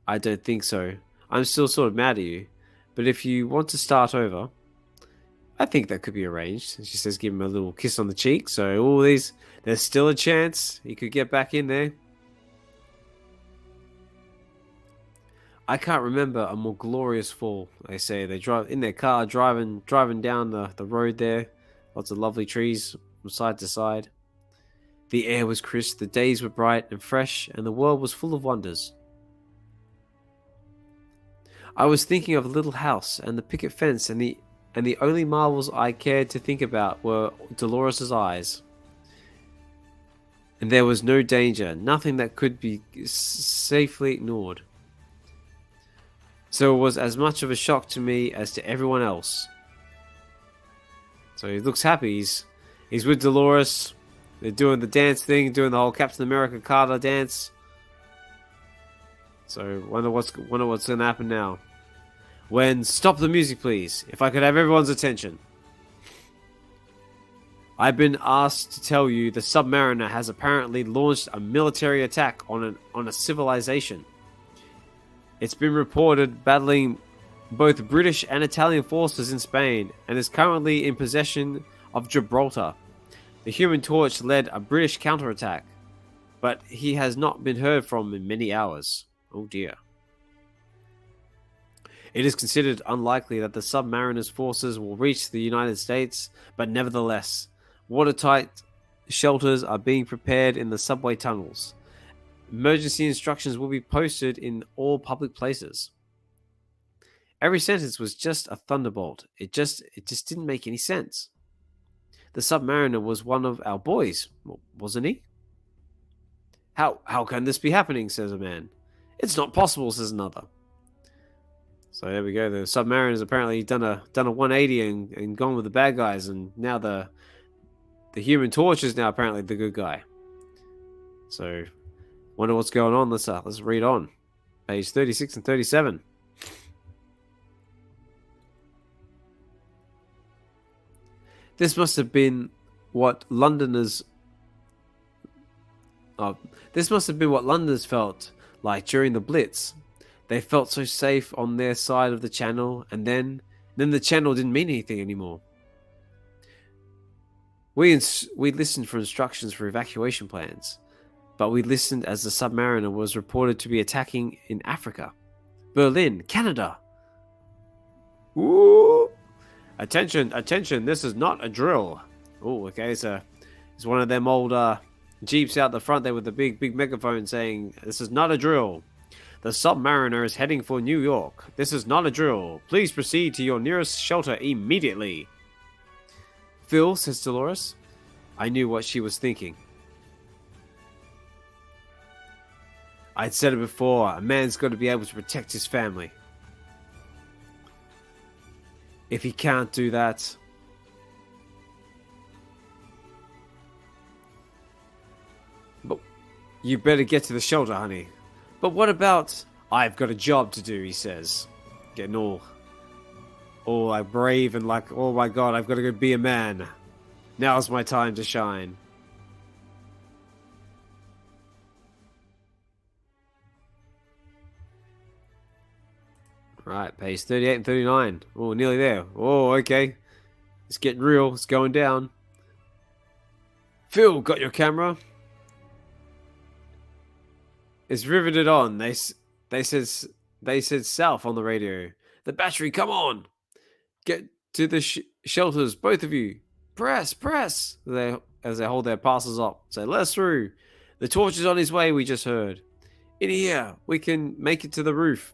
I don't think so. I'm still sort of mad at you. But if you want to start over, I think that could be arranged. She says give him a little kiss on the cheek. So there's still a chance he could get back in there. I can't remember a more glorious fall, they say. They drive in their car, driving down the road there. Lots of lovely trees from side to side. The air was crisp, the days were bright and fresh, and the world was full of wonders. I was thinking of a little house and the picket fence, and the only marvels I cared to think about were Dolores' eyes. And there was no danger, nothing that could be safely ignored. So it was as much of a shock to me as to everyone else. So he looks happy. He's with Dolores. They're doing the dance thing, doing the whole Captain America Carter dance. So wonder what's going to happen now. When stop the music, please. If I could have everyone's attention. I've been asked to tell you the Submariner has apparently launched a military attack on a civilization. It's been reported battling both British and Italian forces in Spain and is currently in possession of Gibraltar. The Human Torch led a British counterattack, but he has not been heard from in many hours. Oh dear. It is considered unlikely that the Submariner's forces will reach the United States, but nevertheless, watertight shelters are being prepared in the subway tunnels. Emergency instructions will be posted in all public places. Every sentence was just a thunderbolt. It just didn't make any sense. The Submariner was one of our boys, wasn't he? How can this be happening, says a man. It's not possible, says another. So there we go. The Submariner's apparently done a 180 and gone with the bad guys, and now the Human Torch is now apparently the good guy. So wonder what's going on. Let's read on. Page 36 and 37. This must have been what Londoners felt like during the Blitz. They felt so safe on their side of the channel, and then the channel didn't mean anything anymore. We listened for instructions for evacuation plans, but we listened as the Submariner was reported to be attacking in Africa. Berlin, Canada. Ooh. Attention, attention, this is not a drill. Oh, okay, it's one of them old Jeeps out the front there with the big megaphone saying, this is not a drill. The Submariner is heading for New York. This is not a drill. Please proceed to your nearest shelter immediately. Phil, says Dolores. I knew what she was thinking. I'd said it before, a man's got to be able to protect his family. If he can't do that, but you better get to the shelter, honey. But what about, I've got a job to do, he says, getting all like brave and like, oh my god, I've got to go be a man. Now's my time to shine. Right, page 38 and 39. Oh, nearly there. Oh, okay. It's getting real. It's going down. Phil, got your camera? It's riveted on. They said south on the radio. The battery, come on. Get to the shelters, both of you. Press. As they hold their parcels up. Say, let us through. The torch is on his way, we just heard. In here. We can make it to the roof.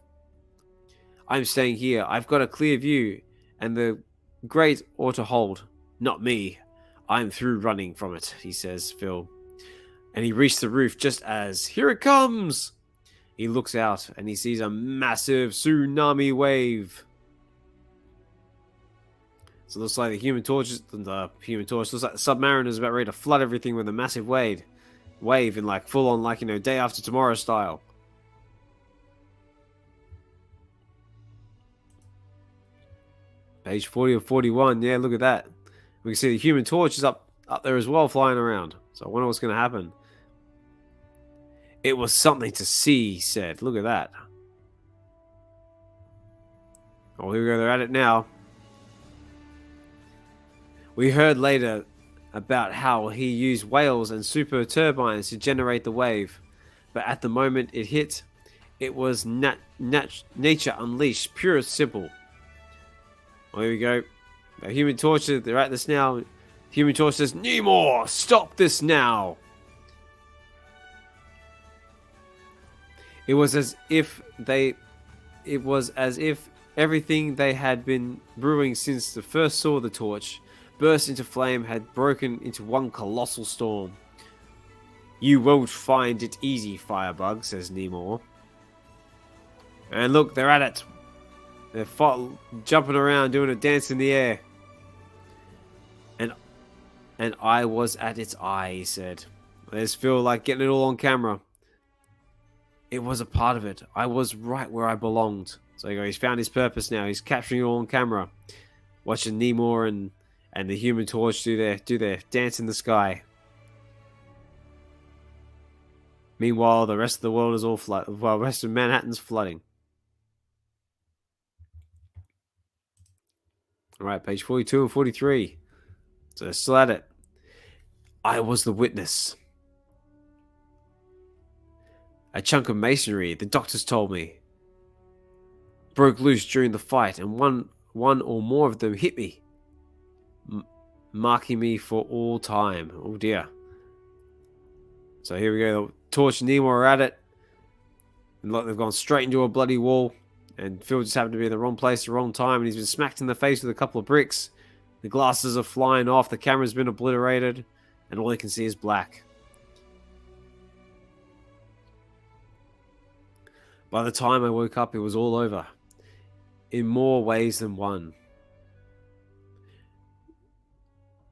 I'm staying here. I've got a clear view, and the grate ought to hold. Not me. I'm through running from it, he says, Phil. And he reached the roof just as, here it comes! He looks out, and he sees a massive tsunami wave. So it looks like the Human Torch looks like the Submariner is about ready to flood everything with a massive wave in like full on, like, you know, day after tomorrow style. Page 40 or 41. Yeah, look at that. We can see the Human Torch is up there as well, flying around. So I wonder what's going to happen. It was something to see, he said. Look at that. Oh, here we go. They're at it now. We heard later about how he used whales and super turbines to generate the wave. But at the moment it hit, it was nature unleashed, pure and simple. Oh, here we go. The Human Torch, they're at this now. Human Torch says, Namor, stop this now. It was as if everything they had been brewing since the first saw the torch burst into flame had broken into one colossal storm. You won't find it easy, Firebug, says Namor. And look, they're at it. They're jumping around, doing a dance in the air. And I was at its eye, he said. There's Phil, like, getting it all on camera. It was a part of it. I was right where I belonged. So he's found his purpose now. He's capturing it all on camera. Watching Namor and the Human Torch do their dance in the sky. Meanwhile, the rest of the world is all flooded. Well, the rest of Manhattan's flooding. Alright, page 42 and 43. So they're still at it. I was the witness. A chunk of masonry, the doctors told me, broke loose during the fight, and one or more of them hit me, marking me for all time. Oh dear. So here we go. The Torch and Namor are at it. And look, they've gone straight into a bloody wall. And Phil just happened to be in the wrong place at the wrong time. And he's been smacked in the face with a couple of bricks. The glasses are flying off. The camera's been obliterated. And all he can see is black. By the time I woke up, it was all over. in more ways than one.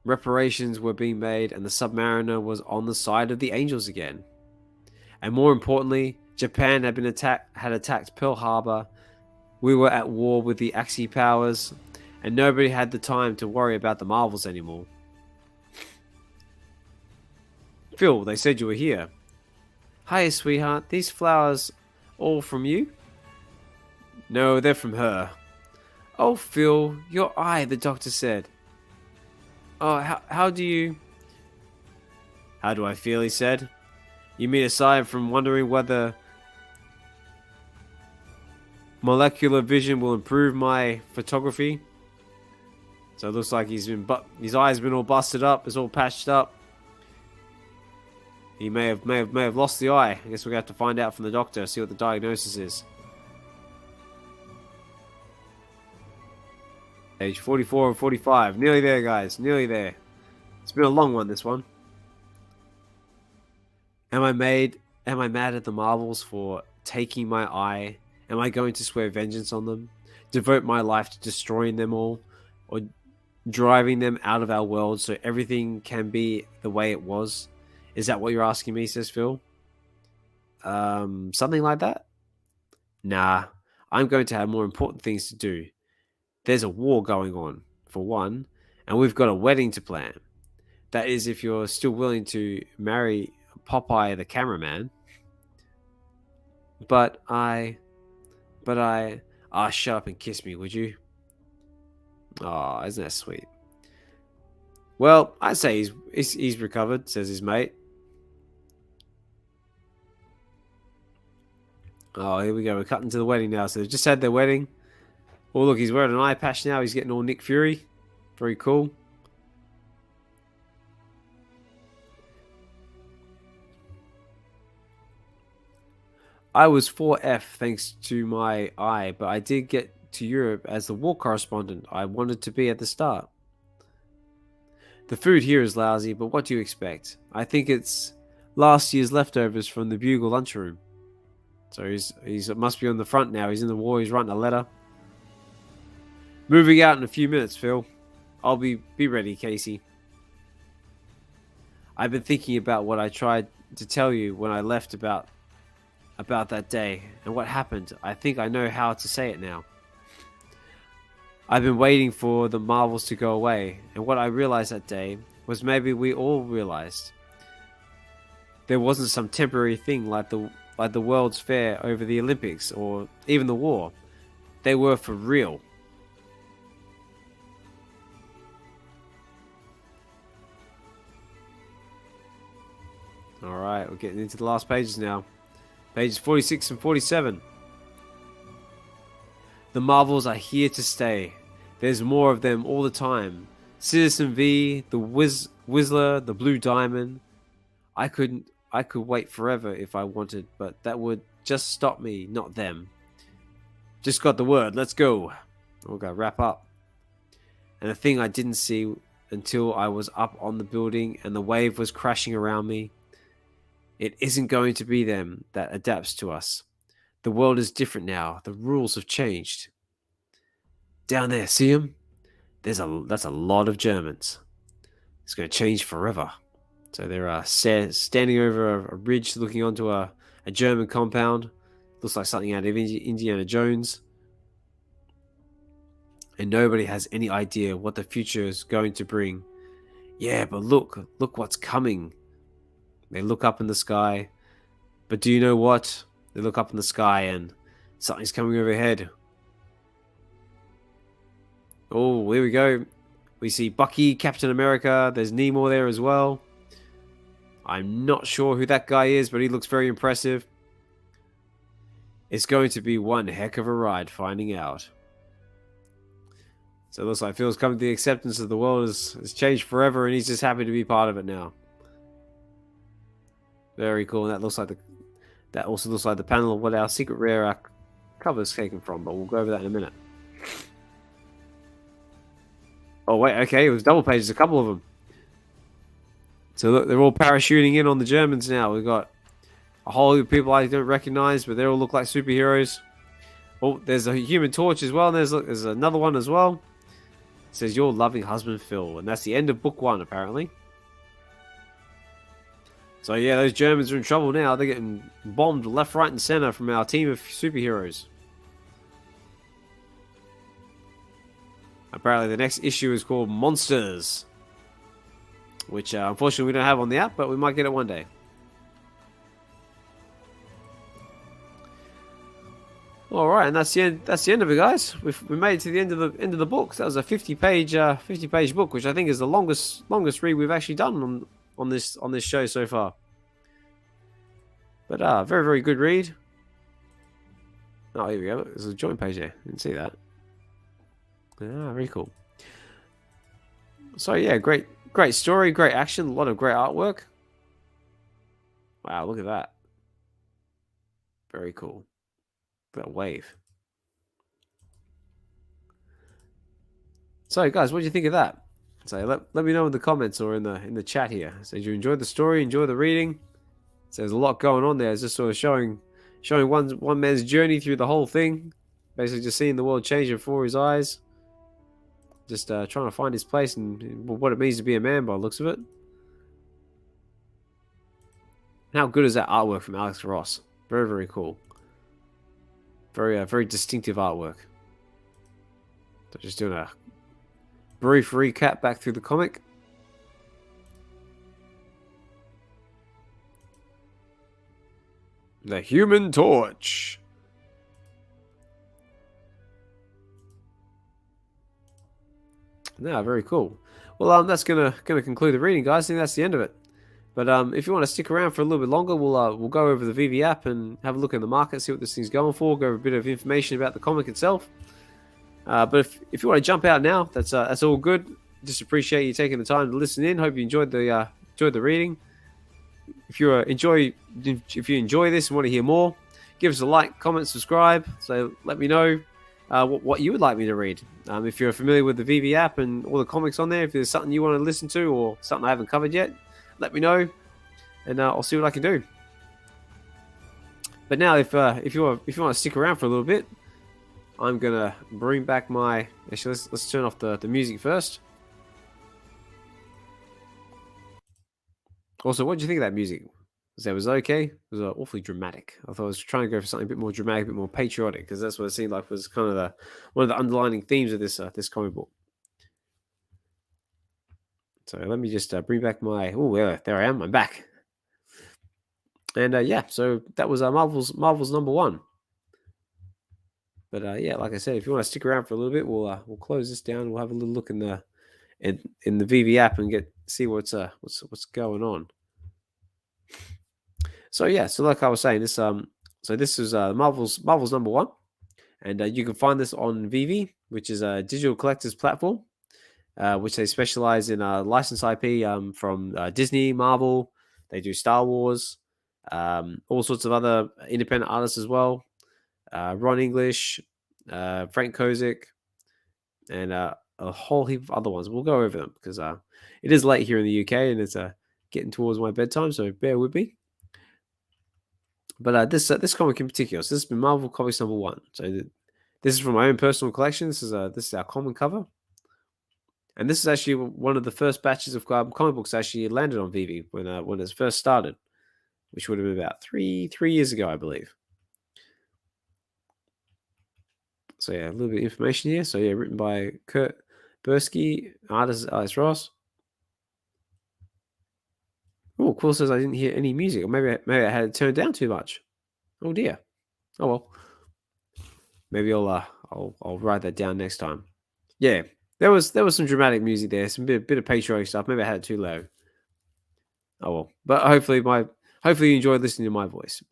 Reparations were being made, and the Submariner was on the side of the Angels again. And more importantly, Japan had attacked Pearl Harbor. We were at war with the Axis powers, and nobody had the time to worry about the Marvels anymore. Phil, they said you were here. Hi, sweetheart. These flowers all from you? No, they're from her. Oh, Phil, your eye, the doctor said. Oh, how do I feel, he said. You mean aside from wondering whether molecular vision will improve my photography? So it looks like his eye's been all busted up, it's all patched up. He may have lost the eye. I guess we're gonna have to find out from the doctor, see what the diagnosis is. Age 44 and 45. Nearly there, guys. Nearly there. It's been a long one, this one. Am I mad at the Marvels for taking my eye? Am I going to swear vengeance on them? Devote my life to destroying them all? Or driving them out of our world so everything can be the way it was? Is that what you're asking me, says Phil? Something like that? Nah, I'm going to have more important things to do. There's a war going on, for one, and we've got a wedding to plan. That is, if you're still willing to marry Popeye the cameraman. But I... shut up and kiss me, would you? Oh, isn't that sweet? Well, I'd say he's recovered, says his mate. Oh, here we go. We're cutting to the wedding now. So they've just had their wedding. Oh, look, he's wearing an eye patch now. He's getting all Nick Fury. Very cool. I was 4F thanks to my eye, but I did get to Europe as the war correspondent I wanted to be at the start. The food here is lousy, but what do you expect? I think it's last year's leftovers from the Bugle lunchroom. So he's must be on the front now. He's in the war. He's writing a letter. Moving out in a few minutes, Phil. I'll be ready, Casey. I've been thinking about what I tried to tell you when I left about that day and what happened. I think I know how to say it now. I've been waiting for the Marvels to go away, and what I realized that day was maybe we all realized. There wasn't some temporary thing like the World's Fair over the Olympics or even the war. They were for real. Alright, we're getting into the last pages now. Pages 46 and 47. The Marvels are here to stay. There's more of them all the time. Citizen V, the Whistler, the Blue Diamond. I could wait forever if I wanted, but that would just stop me, not them. Just got the word. Let's go. We're gonna wrap up. And the thing I didn't see until I was up on the building and the wave was crashing around me. It isn't going to be them that adapts to us. The world is different now. The rules have changed. Down there, see them? That's a lot of Germans. It's going to change forever. So they're standing over a ridge looking onto a German compound. Looks like something out of Indiana Jones. And nobody has any idea what the future is going to bring. Yeah, but look what's coming. They look up in the sky. But do you know what? They look up in the sky and something's coming overhead. Oh, here we go. We see Bucky, Captain America. There's Namor there as well. I'm not sure who that guy is, but he looks very impressive. It's going to be one heck of a ride finding out. So it looks like Phil's coming to the acceptance of the world has changed forever, and he's just happy to be part of it now. Very cool. And that also looks like the panel of what our secret rare cover is taken from, but we'll go over that in a minute. Oh wait, okay, it was double pages, a couple of them. So look, they're all parachuting in on the Germans now. We've got a whole heap of people I don't recognize, but they all look like superheroes. Oh, there's a Human Torch as well. And there's another one as well. It says your loving husband Phil, and that's the end of book 1 apparently. So yeah, those Germans are in trouble now. They're getting bombed left, right, and center from our team of superheroes. Apparently, the next issue is called Monsters, which unfortunately we don't have on the app, but we might get it one day. All right, and that's the end. That's the end of it, guys. We made it to the end of the book. That was a 50-page book, which I think is the longest read we've actually done on this show so far. But very, very good read. Oh, here we go. There's a joint page there. Didn't see that. Very cool. So yeah, great story, great action, a lot of great artwork. Wow, look at that. Very cool. That wave. So guys, what do you think of that? So let me know in the comments or in the chat here. So did you enjoy the story, enjoy the reading? So there's a lot going on there. It's just sort of showing one man's journey through the whole thing. Basically just seeing the world change before his eyes. Just trying to find his place and what it means to be a man by the looks of it. And how good is that artwork from Alex Ross? Very, very cool. Very distinctive artwork. So just doing a brief recap back through the comic. The Human Torch. Yeah, very cool. Well, that's gonna conclude the reading, guys. I think that's the end of it. But if you want to stick around for a little bit longer, we'll go over the VeVe app and have a look in the market, see what this thing's going for, go over a bit of information about the comic itself. But if you want to jump out now, that's all good. Just appreciate you taking the time to listen in. Hope you enjoyed the reading. If you enjoy this and want to hear more, give us a like, comment, subscribe. So let me know what you would like me to read. If you're familiar with the VeVe app and all the comics on there, if there's something you want to listen to or something I haven't covered yet, let me know, and I'll see what I can do. But now, if you want to stick around for a little bit, I'm gonna bring back my. Actually, let's turn off the music first. Also, what did you think of that music? Was okay? It was awfully dramatic. I thought I was trying to go for something a bit more dramatic, a bit more patriotic, because that's what it seemed like was kind of one of the underlining themes of this comic book. So let me just bring back my. Oh, yeah, there I am. I'm back. And yeah, so that was Marvel's #1. But yeah, like I said, if you want to stick around for a little bit, we'll close this down. We'll have a little look in the VeVe app and see what's going on. So yeah, so like I was saying, this is Marvel's #1, and you can find this on VeVe, which is a digital collectors platform, which they specialize in licensed IP from Disney, Marvel. They do Star Wars, all sorts of other independent artists as well. Ron English, Frank Kozik, and a whole heap of other ones. We'll go over them because it is late here in the UK and it's getting towards my bedtime, so bear with me. But this comic in particular, so this has been Marvel Comics #1. So this is from my own personal collection. This is our common cover, and this is actually one of the first batches of comic books actually landed on VeVe when it first started, which would have been about three years ago, I believe. So yeah, a little bit of information here. So yeah, written by Kurt Busiek, artist Alex Ross. Oh, cool. Says I didn't hear any music, or maybe I had it turned down too much. Oh dear. Oh well. Maybe I'll write that down next time. Yeah, there was some dramatic music there, some bit of patriotic stuff. Maybe I had it too low. Oh well, but hopefully you enjoyed listening to my voice.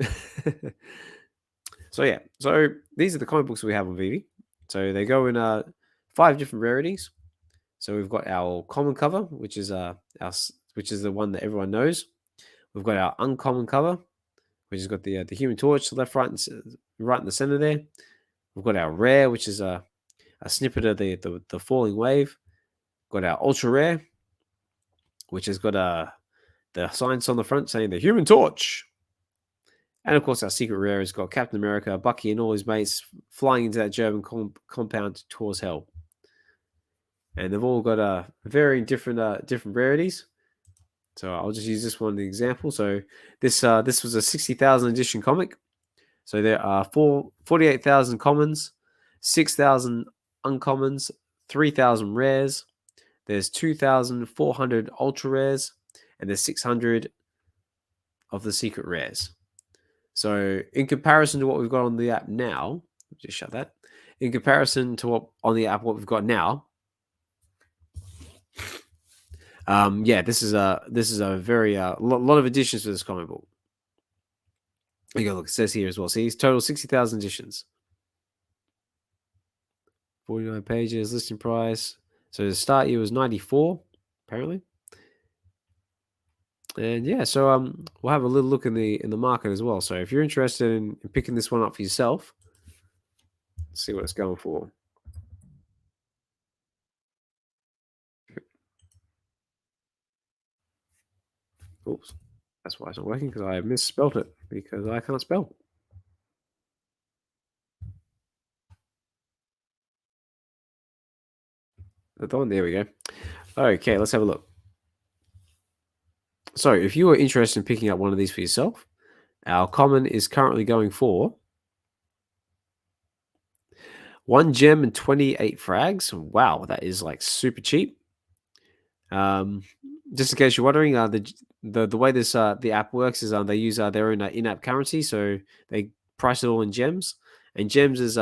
So yeah, so these are the comic books we have on VeVe. So they go in 5 different rarities. So we've got our common cover, which is the one that everyone knows. We've got our uncommon cover, which has got the Human Torch left, right, in the center there. We've got our rare, which is a snippet of the falling wave. We've got our ultra rare, which has got the signs on the front saying the Human Torch. And of course, our secret rare has got Captain America, Bucky, and all his mates flying into that German compound towards hell. And they've all got varying different rarities. So I'll just use this one as an example. So this was a 60,000 edition comic. So there are 48,000 commons, 6,000 uncommons, 3,000 rares. There's 2,400 ultra rares, and there's 600 of the secret rares. So in comparison to what we've got on the app now, just shut that. In comparison to what on the app what we've got now, yeah, this is a very lot of additions to this comic book. You go look, it says here as well. See, it's total 60,000 editions, 49 pages, listing price. So the start year was 94, apparently. And yeah, so we'll have a little look in the market as well. So if you're interested in picking this one up for yourself, let's see what it's going for. Oops, that's why it's not working, because I misspelled it because I can't spell. There we go. Okay, let's have a look. So if you are interested in picking up one of these for yourself, our common is currently going for 1 gem and 28 frags. Wow, that is like super cheap. Just in case you're wondering, the way this the app works is they use their own in-app currency, so they price it all in gems, and gems is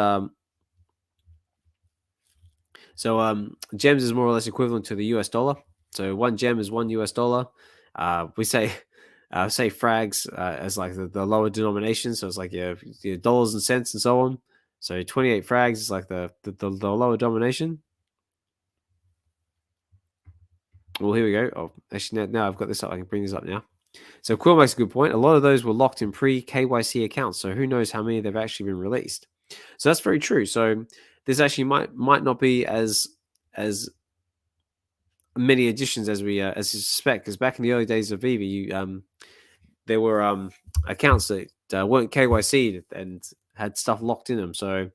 gems is more or less equivalent to the US dollar. So 1 gem is $1 US. We say say frags as like the lower denomination, so it's like your dollars and cents and so on. So 28 frags is like the lower denomination. Well, here we go. Oh, actually, now I've got this up. I can bring this up now. So Quill makes a good point. A lot of those were locked in pre-KYC accounts, so who knows how many they've actually been released. So that's very true. So this actually might not be as many additions as you suspect, because back in the early days of VeVe, there were accounts that weren't KYC'd and had stuff locked in them, so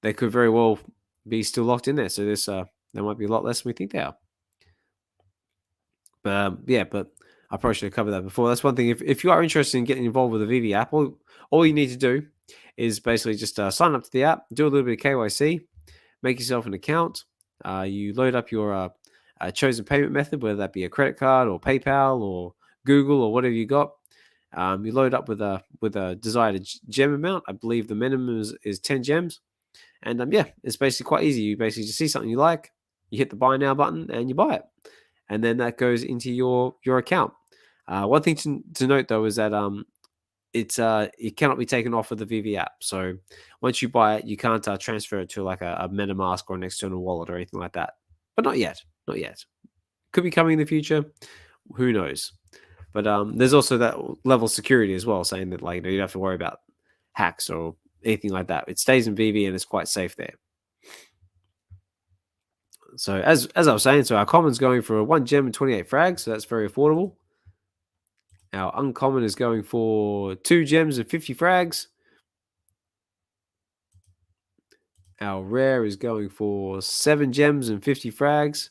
they could very well be still locked in there. So this there might be a lot less than we think they are. But yeah, but I probably should have covered that before. That's one thing. If you are interested in getting involved with the VeVe app, all you need to do is basically just sign up to the app, do a little bit of KYC, make yourself an account. You load up your chosen payment method, whether that be a credit card or PayPal or Google or whatever you got. You load up with a desired gem amount. I believe the minimum is 10 gems. And yeah, it's basically quite easy. You basically just see something you like, you hit the buy now button, and you buy it, and then that goes into your account. One thing to note though is that it cannot be taken off of the VeVe app. So once you buy it, you can't transfer it to like a MetaMask or an external wallet or anything like that. But not yet, not yet. Could be coming in the future. Who knows? But there's also that level of security as well, saying that like you don't have to worry about hacks or anything like that. It stays in VeVe and it's quite safe there. So as I was saying, so our common's going for 1 gem and 28 frags, so that's very affordable. Our uncommon is going for 2 gems and 50 frags. Our rare is going for 7 gems and 50 frags.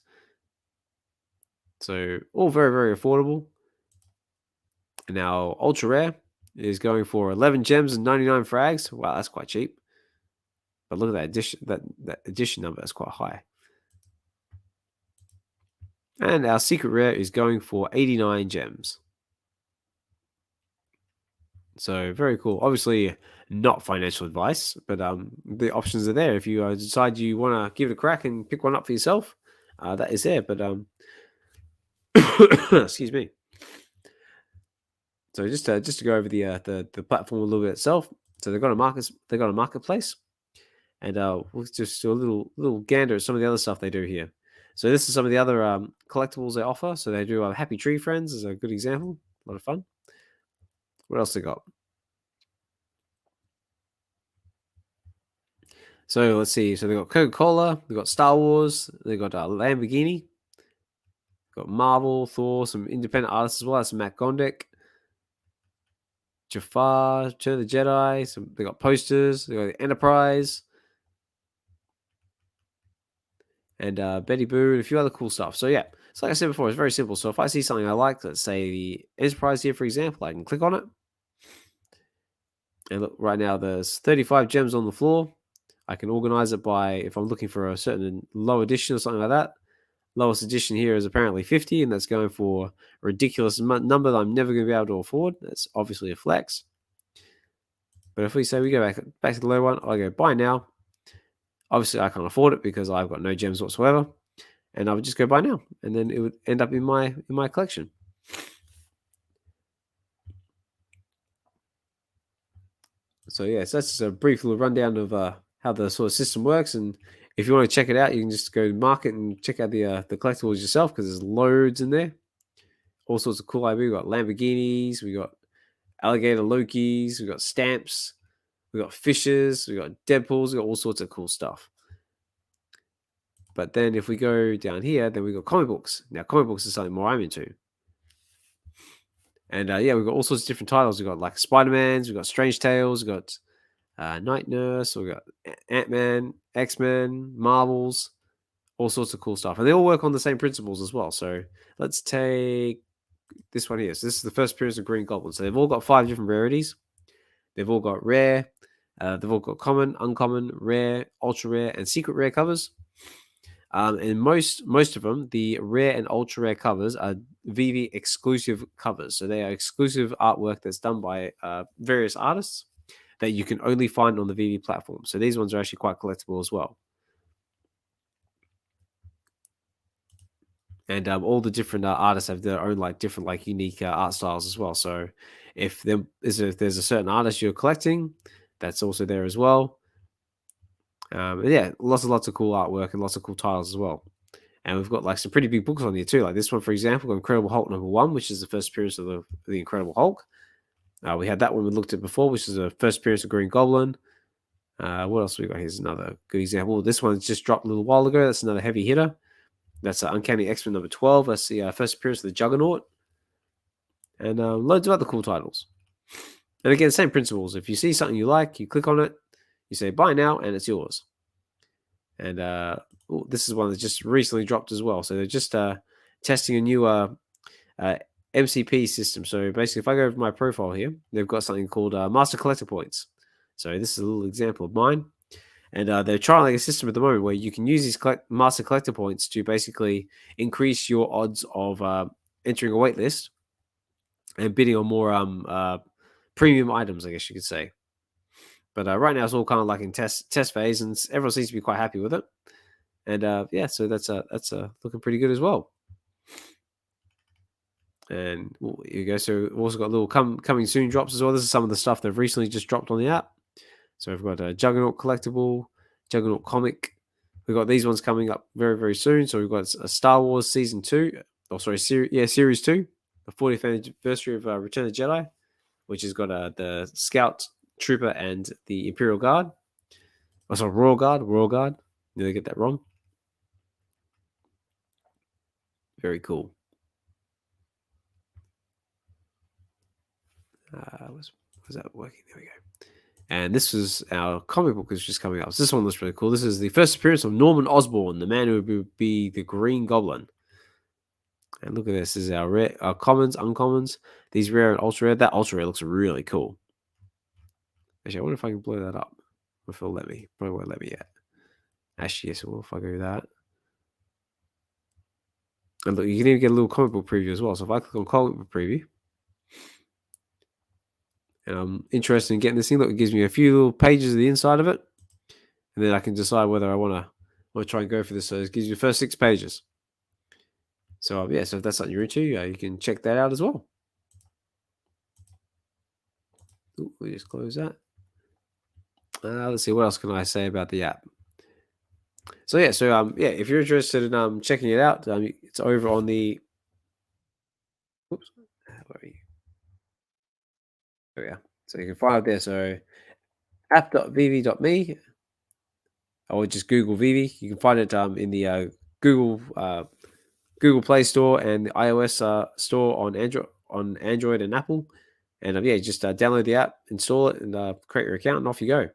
So all very, very affordable. And our ultra rare is going for 11 gems and 99 frags. Wow, that's quite cheap. But look at that addition, that addition number is quite high. And our secret rare is going for 89 gems. So very cool. Obviously, not financial advice, but the options are there. If you decide you want to give it a crack and pick one up for yourself, that is there. But excuse me. So just to go over the platform a little bit itself. So they've got a marketplace, and we'll just do a little gander at some of the other stuff they do here. So this is some of the other collectibles they offer. So they do Happy Tree Friends is a good example. A lot of fun. What else they got? So let's see. So they got Coca-Cola, they got Star Wars, they got Lamborghini, got Marvel, Thor, some independent artists as well. That's Matt Gondek, Jafar, Return of the Jedi. Some they got posters. They got the Enterprise and Betty Boo and a few other cool stuff. So yeah, so like I said before, it's very simple. So if I see something I like, let's say the Enterprise here, for example, I can click on it. And look, right now there's 35 gems on the floor. I can organize it by if I'm looking for a certain low edition or something like that. Lowest edition here is apparently 50, and that's going for a ridiculous number that I'm never going to be able to afford. That's obviously a flex. But if we say we go back to the low one, I go buy now. Obviously, I can't afford it because I've got no gems whatsoever, and I would just go buy now, and then it would end up in my collection. So yeah, so that's just a brief little rundown of how the sort of system works. And if you want to check it out, you can just go to market and check out the collectibles yourself because there's loads in there. All sorts of cool IP. We got Lamborghinis, we got alligator Lokis, we got stamps, we got fishes, we got Deadpools, we got all sorts of cool stuff. But then if we go down here, then we got comic books. Now comic books is something more I'm into. And yeah, we've got all sorts of different titles. We've got like Spider-Man's, we've got Strange Tales, we've got Night Nurse, we've got Ant-Man, X-Men, Marvels, all sorts of cool stuff. And they all work on the same principles as well. So let's take this one here. So this is the first appearance of Green Goblin. So they've all got 5 different rarities. They've all got rare. They've all got common, uncommon, rare, ultra rare, and secret rare covers. And most of them, the rare and ultra rare covers are VeVe exclusive covers. So they are exclusive artwork that's done by various artists that you can only find on the VeVe platform. So these ones are actually quite collectible as well. And all the different artists have their own different unique art styles as well. So if there's a certain artist you're collecting, that's also there as well. And yeah, lots of cool artwork and lots of cool titles as well. And we've got some pretty big books on here too. Like this one, for example, Incredible Hulk #1, which is the first appearance of the Incredible Hulk. We had that one we looked at before, which is the first appearance of Green Goblin. What else we got? Here's another good example. This one's just dropped a little while ago. That's another heavy hitter. That's Uncanny X-Men #12. That's the first appearance of the Juggernaut. And loads of other cool titles. And again, same principles. If you see something you like, you click on it, you say buy now, and it's yours. And this is one that just recently dropped as well. So they're just testing a new MCP system. So basically, if I go over my profile here, they've got something called Master Collector Points. So this is a little example of mine. And they're trying a system at the moment where you can use these Master Collector Points to basically increase your odds of entering a waitlist and bidding on more premium items, I guess you could say. But right now it's all kind of in test phase, and everyone seems to be quite happy with it. And yeah, so that's looking pretty good as well. And here you go. So we've also got little coming soon drops as well. This is some of the stuff they've recently just dropped on the app. So we've got a Juggernaut collectible, Juggernaut comic. We've got these ones coming up very, very soon. So we've got a Star Wars Season 2. Oh, sorry, Series 2. The 40th anniversary of Return of the Jedi, which has got the Scout Trooper and the Imperial Guard. Oh, sorry, Royal Guard. Nearly get that wrong. Very cool. Was that working? There we go. And this was our comic book is just coming up. So this one looks really cool. This is the first appearance of Norman Osborn, the man who would be the Green Goblin. And look at this. This is our commons, uncommons. These rare and ultra rare. That ultra rare looks really cool. Actually, I wonder if I can blow that up. If it'll let me. Probably won't let me yet. Actually, yes, it will if I go that. And look, you can even get a little comic book preview as well. So if I click on comic book preview, and I'm interested in getting this thing, look, it gives me a few little pages of the inside of it. And then I can decide whether I want to try and go for this. So it gives you the first 6 pages. So yeah, so if that's something you're into, you can check that out as well. Ooh, we just close that. Let's see, what else can I say about the app? So yeah, yeah, if you're interested in checking it out, it's over on the. Oops, where are you? There we are. So you can find it there. So app.vv.me, or just Google VeVe. You can find it in the Google Play Store and the iOS store on Android and Apple. And yeah, just download the app, install it, and create your account, and off you go.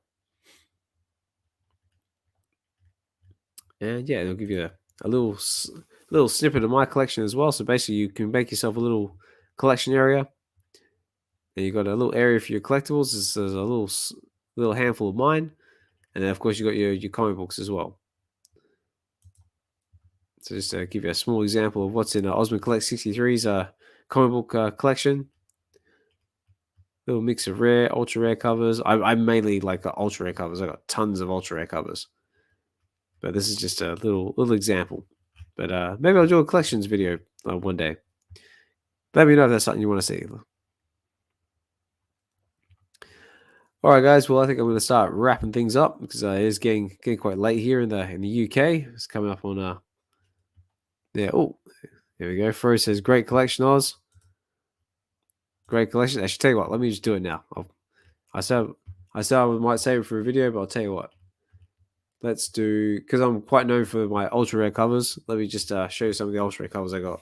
And yeah, it'll give you a little snippet of my collection as well. So basically, you can make yourself a little collection area, and you got a little area for your collectibles. There's a little handful of mine, and then of course you got your comic books as well. So just to give you a small example of what's in Ozmankollects63's comic book collection. Little mix of rare, ultra rare covers. I mainly like the ultra rare covers. I got tons of ultra rare covers, but this is just a little example. But maybe I'll do a collections video one day. Let me know if that's something you want to see. All right, guys. Well, I think I'm going to start wrapping things up because it is getting quite late here in the UK. It's coming up on yeah. Oh, there we go. Fro says great collection, Oz. Great collection. I should tell you what. Let me just do it now. I said I might save it for a video, but I'll tell you what. Let's do, because I'm quite known for my ultra rare covers. Let me just show you some of the ultra rare covers I got.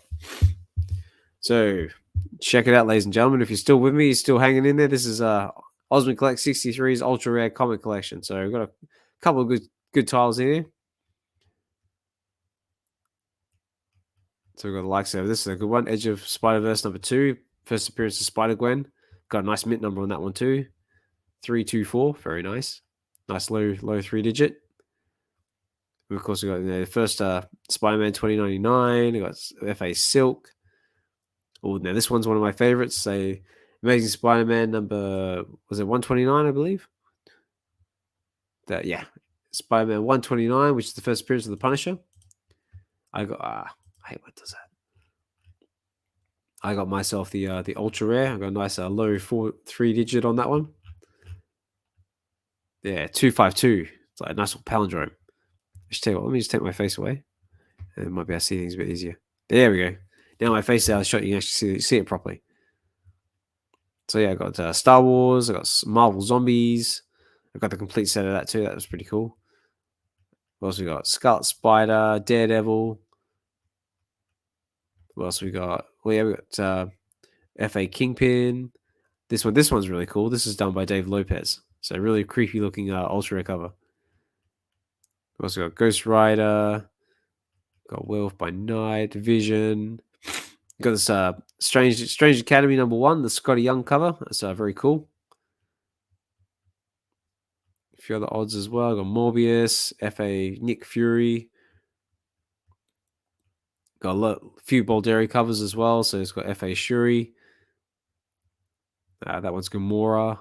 So check it out, ladies and gentlemen. If you're still with me, you're still hanging in there. This is Ozmankollects63's ultra rare comic collection. So we've got a couple of good titles in here. So we've got the likes of, this is a good one, Edge of Spider-Verse #2, first appearance of Spider-Gwen. Got a nice mint number on that one too. 324, very nice. Nice low 3-digit. Of course, we got the first Spider-Man 2099. We got FA Silk. Oh, now this one's one of my favorites. Say Amazing Spider-Man number, was it 129, I believe? Yeah, Spider-Man 129, which is the first appearance of the Punisher. I got hey, what does that? I got myself the ultra rare. I got a nice low 3-digit on that one. Yeah, 252. It's like a nice little palindrome. I should tell you what, let me just take my face away. And it might be able to see things a bit easier. There we go. Now my face is out of shot, you can actually see it properly. So yeah, I got Star Wars, I got Marvel Zombies. I got the complete set of that too. That was pretty cool. What else we got? Scarlet Spider, Daredevil. What else we got? Well, yeah, we got FA Kingpin. This one's really cool. This is done by Dave Lopez. So really creepy looking ultra rare cover. We also got Ghost Rider. Got Werewolf by Night, Vision. Got this Strange Academy #1, the Scotty Young cover. That's very cool. A few other odds as well. Got Morbius, FA Nick Fury. Got a few Balderi covers as well. So it's got FA Shuri. That one's Gamora.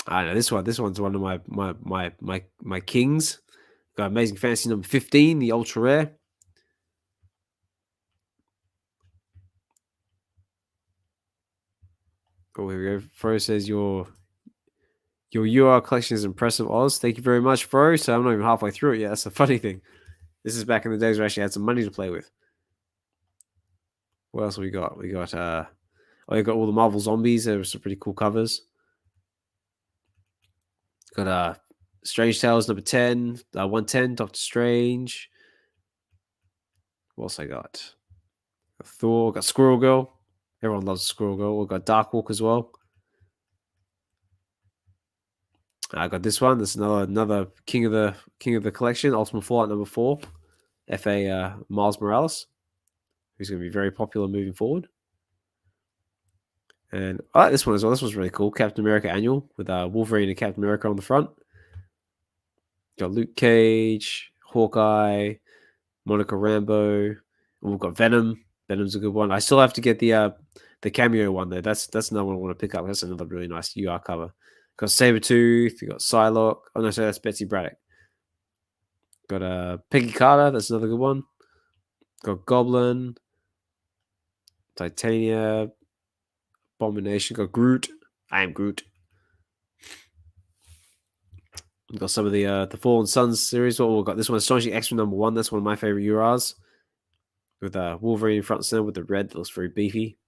I know this one's one of my kings. Got Amazing Fantasy #15, the ultra rare. Oh, here we go. Fro says your UR collection is impressive, Oz. Thank you very much, Fro. So I'm not even halfway through it yet. That's the funny thing. This is back in the days where I actually had some money to play with. What else have we got? We got we got all the Marvel Zombies. There were some pretty cool covers. Got Strange Tales #10, 110, Doctor Strange. What else I got? Thor, got Squirrel Girl. Everyone loves Squirrel Girl. We've got Darkhawk as well. I got this one. This is another king of the collection, Ultimate Fallout #4, FA Miles Morales, who's going to be very popular moving forward. And I like this one as well. This one's really cool. Captain America Annual with Wolverine and Captain America on the front. Got Luke Cage, Hawkeye, Monica Rambeau. We've got Venom. Venom's a good one. I still have to get the cameo one though. That's another one I want to pick up. That's another really nice UR cover. Got Sabretooth. You got Psylocke. Oh no, sorry, that's Betsy Braddock. Got Peggy Carter. That's another good one. Got Goblin, Titania, Abomination. Got Groot. I am Groot. We've got some of the Fallen Sons series. We've got this one, Astonishing X-Men #1. That's one of my favorite URs. With Wolverine in front and center with the red that looks very beefy.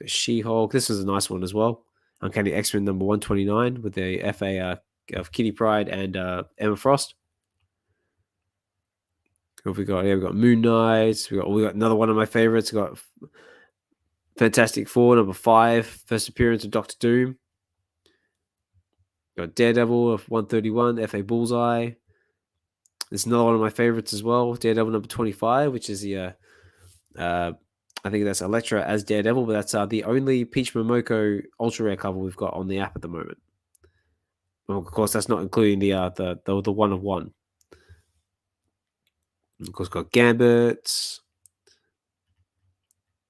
Got She-Hulk. This is a nice one as well. Uncanny X-Men #129 with the FA of Kitty Pryde and Emma Frost. What have we got? Yeah, we got Moon Knight. We got another one of my favorites. We got Fantastic Four number 5, first appearance of Doctor Doom. Got Daredevil of 131, F.A. Bullseye. There's another one of my favorites as well, Daredevil number 25, which is the I think that's Elektra as Daredevil, but that's the only Peach Momoko ultra rare cover we've got on the app at the moment. Well, of course, that's not including the one of one. Of course, got Gambit.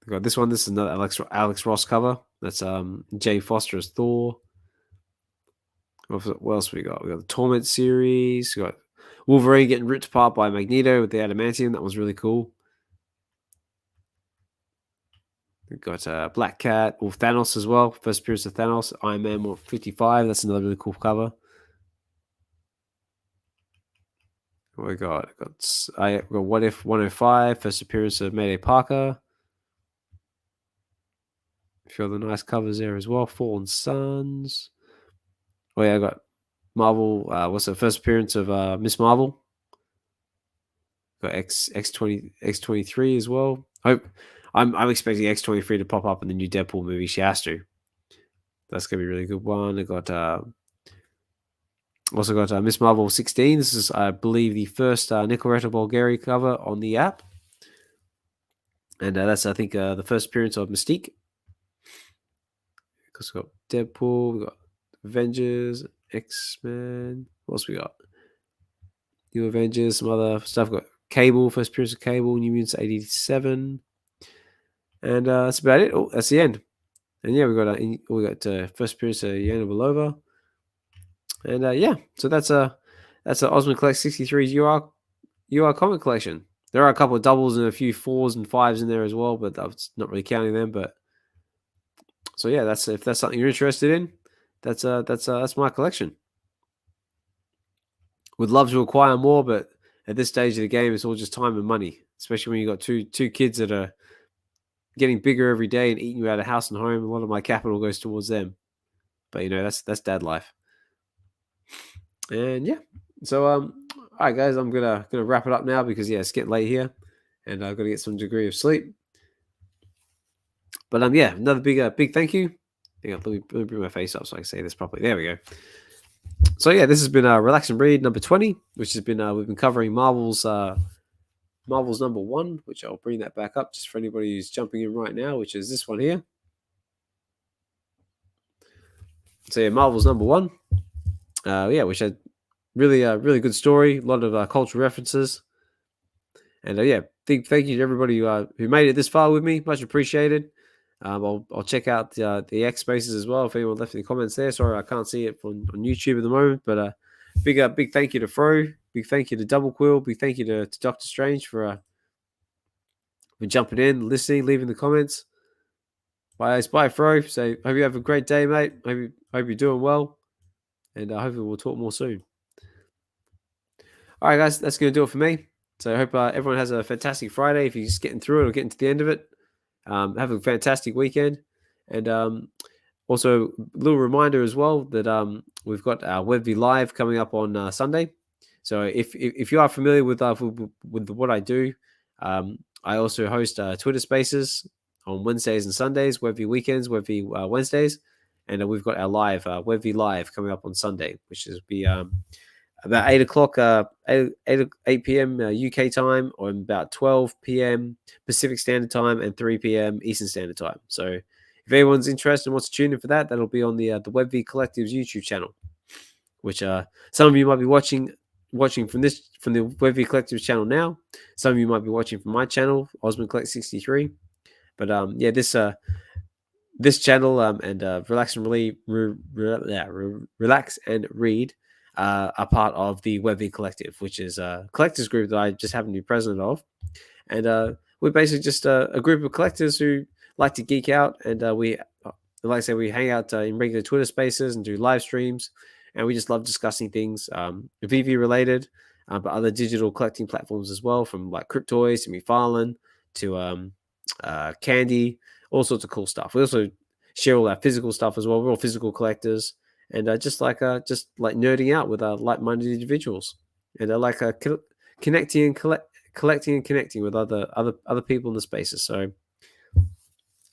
We've got this one. This is another Alex Ross cover. That's Jay Foster as Thor. What else we got? We got the Torment series. We got Wolverine getting ripped apart by Magneto with the adamantium. That was really cool. We've got Black Cat, or Thanos as well. First appearance of Thanos. Iron Man 155. That's another really cool cover. What we got? I got What If 105. First appearance of Mayday Parker. A few other nice covers there as well. Fallen Suns. Oh yeah, I got Marvel. What's the first appearance of Miss Marvel? Got X23 as well. I'm expecting X23 to pop up in the new Deadpool movie. She has to. That's gonna be a really good one. I got also got Miss Marvel 16. This is, I believe, the first Nicoletta Bulgari cover on the app, and that's, I think, the first appearance of Mystique. Because we got Deadpool, we got Avengers, X-Men. What else we got? New Avengers, some other stuff. Got Cable, first appearance of Cable, New Mutants 87, and that's about it. Oh, that's the end. And yeah, we got first appearance of Yana Belova, and yeah, so that's Ozmankollects63's UR comic collection. There are a couple of doubles and a few 4s and 5s in there as well, but that's not really counting them. But so yeah, if that's something you're interested in, that's my collection. Would love to acquire more, but at this stage of the game, it's all just time and money. Especially when you got two kids that are getting bigger every day and eating you out of house and home. A lot of my capital goes towards them. But that's dad life. And yeah, so all right, guys, I'm gonna wrap it up now because yeah, it's getting late here, and I've got to get some degree of sleep. But yeah, another big thank you. Let me bring my face up so I can say this properly. There we go. So yeah, this has been Relax and Read number 20, which has been we've been covering Marvel's number 1, which I'll bring that back up just for anybody who's jumping in right now, which is this one here. So yeah, Marvel's number 1. Yeah, which had really good story, a lot of cultural references, and yeah, thank you to everybody who made it this far with me. Much appreciated. I'll check out the X Spaces as well if anyone left any comments there. Sorry, I can't see it on YouTube at the moment, but big thank you to Fro, big thank you to Double Quill, big thank you to Doctor Strange for jumping in, listening, leaving the comments. Bye, Fro. So hope you have a great day, mate. Hope you're doing well, and hopefully we'll talk more soon. All right, guys, that's going to do it for me. So I hope everyone has a fantastic Friday. If you're just getting through it or getting to the end of it, have a fantastic weekend. And also, a little reminder as well that we've got our VeVe Live coming up on Sunday. So if you are familiar with what I do, I also host Twitter Spaces on Wednesdays and Sundays, VeVe weekends, VeVe Wednesdays, and we've got our live VeVe Live coming up on Sunday, which is about 8 o'clock, 8 p.m. UK time, or about 12 p.m. Pacific Standard Time and 3 p.m. Eastern Standard Time. So if anyone's interested and wants to tune in for that, that'll be on the VeVe Collective's YouTube channel, which some of you might be watching from the VeVe Collective's channel now. Some of you might be watching from my channel, Ozmankollects63. But yeah, this channel and Relax and Read are part of the VeVe Collective, which is a collectors group that I just happen to be president of. And we're basically just a group of collectors who like to geek out. And like I said, we hang out in regular Twitter spaces and do live streams. And we just love discussing things VeVe related, but other digital collecting platforms as well, from like Cryptoys to McFarlane to Candy, all sorts of cool stuff. We also share all our physical stuff as well. We're all physical collectors. And just like nerding out with like-minded individuals, and I like connecting and collecting and connecting with other people in the spaces. So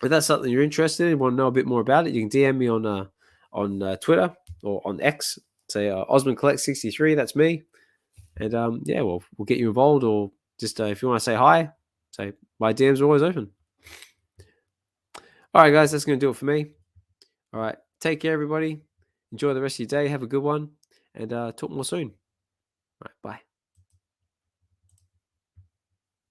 if that's something you're interested in, want to know a bit more about it, you can DM me on Twitter or on X. Say Ozmankollects63. That's me. And yeah, we'll get you involved, or just if you want to say hi, say my DMs are always open. All right, guys, that's going to do it for me. All right, take care, everybody. Enjoy the rest of your day. Have a good one, and talk more soon. All right, bye.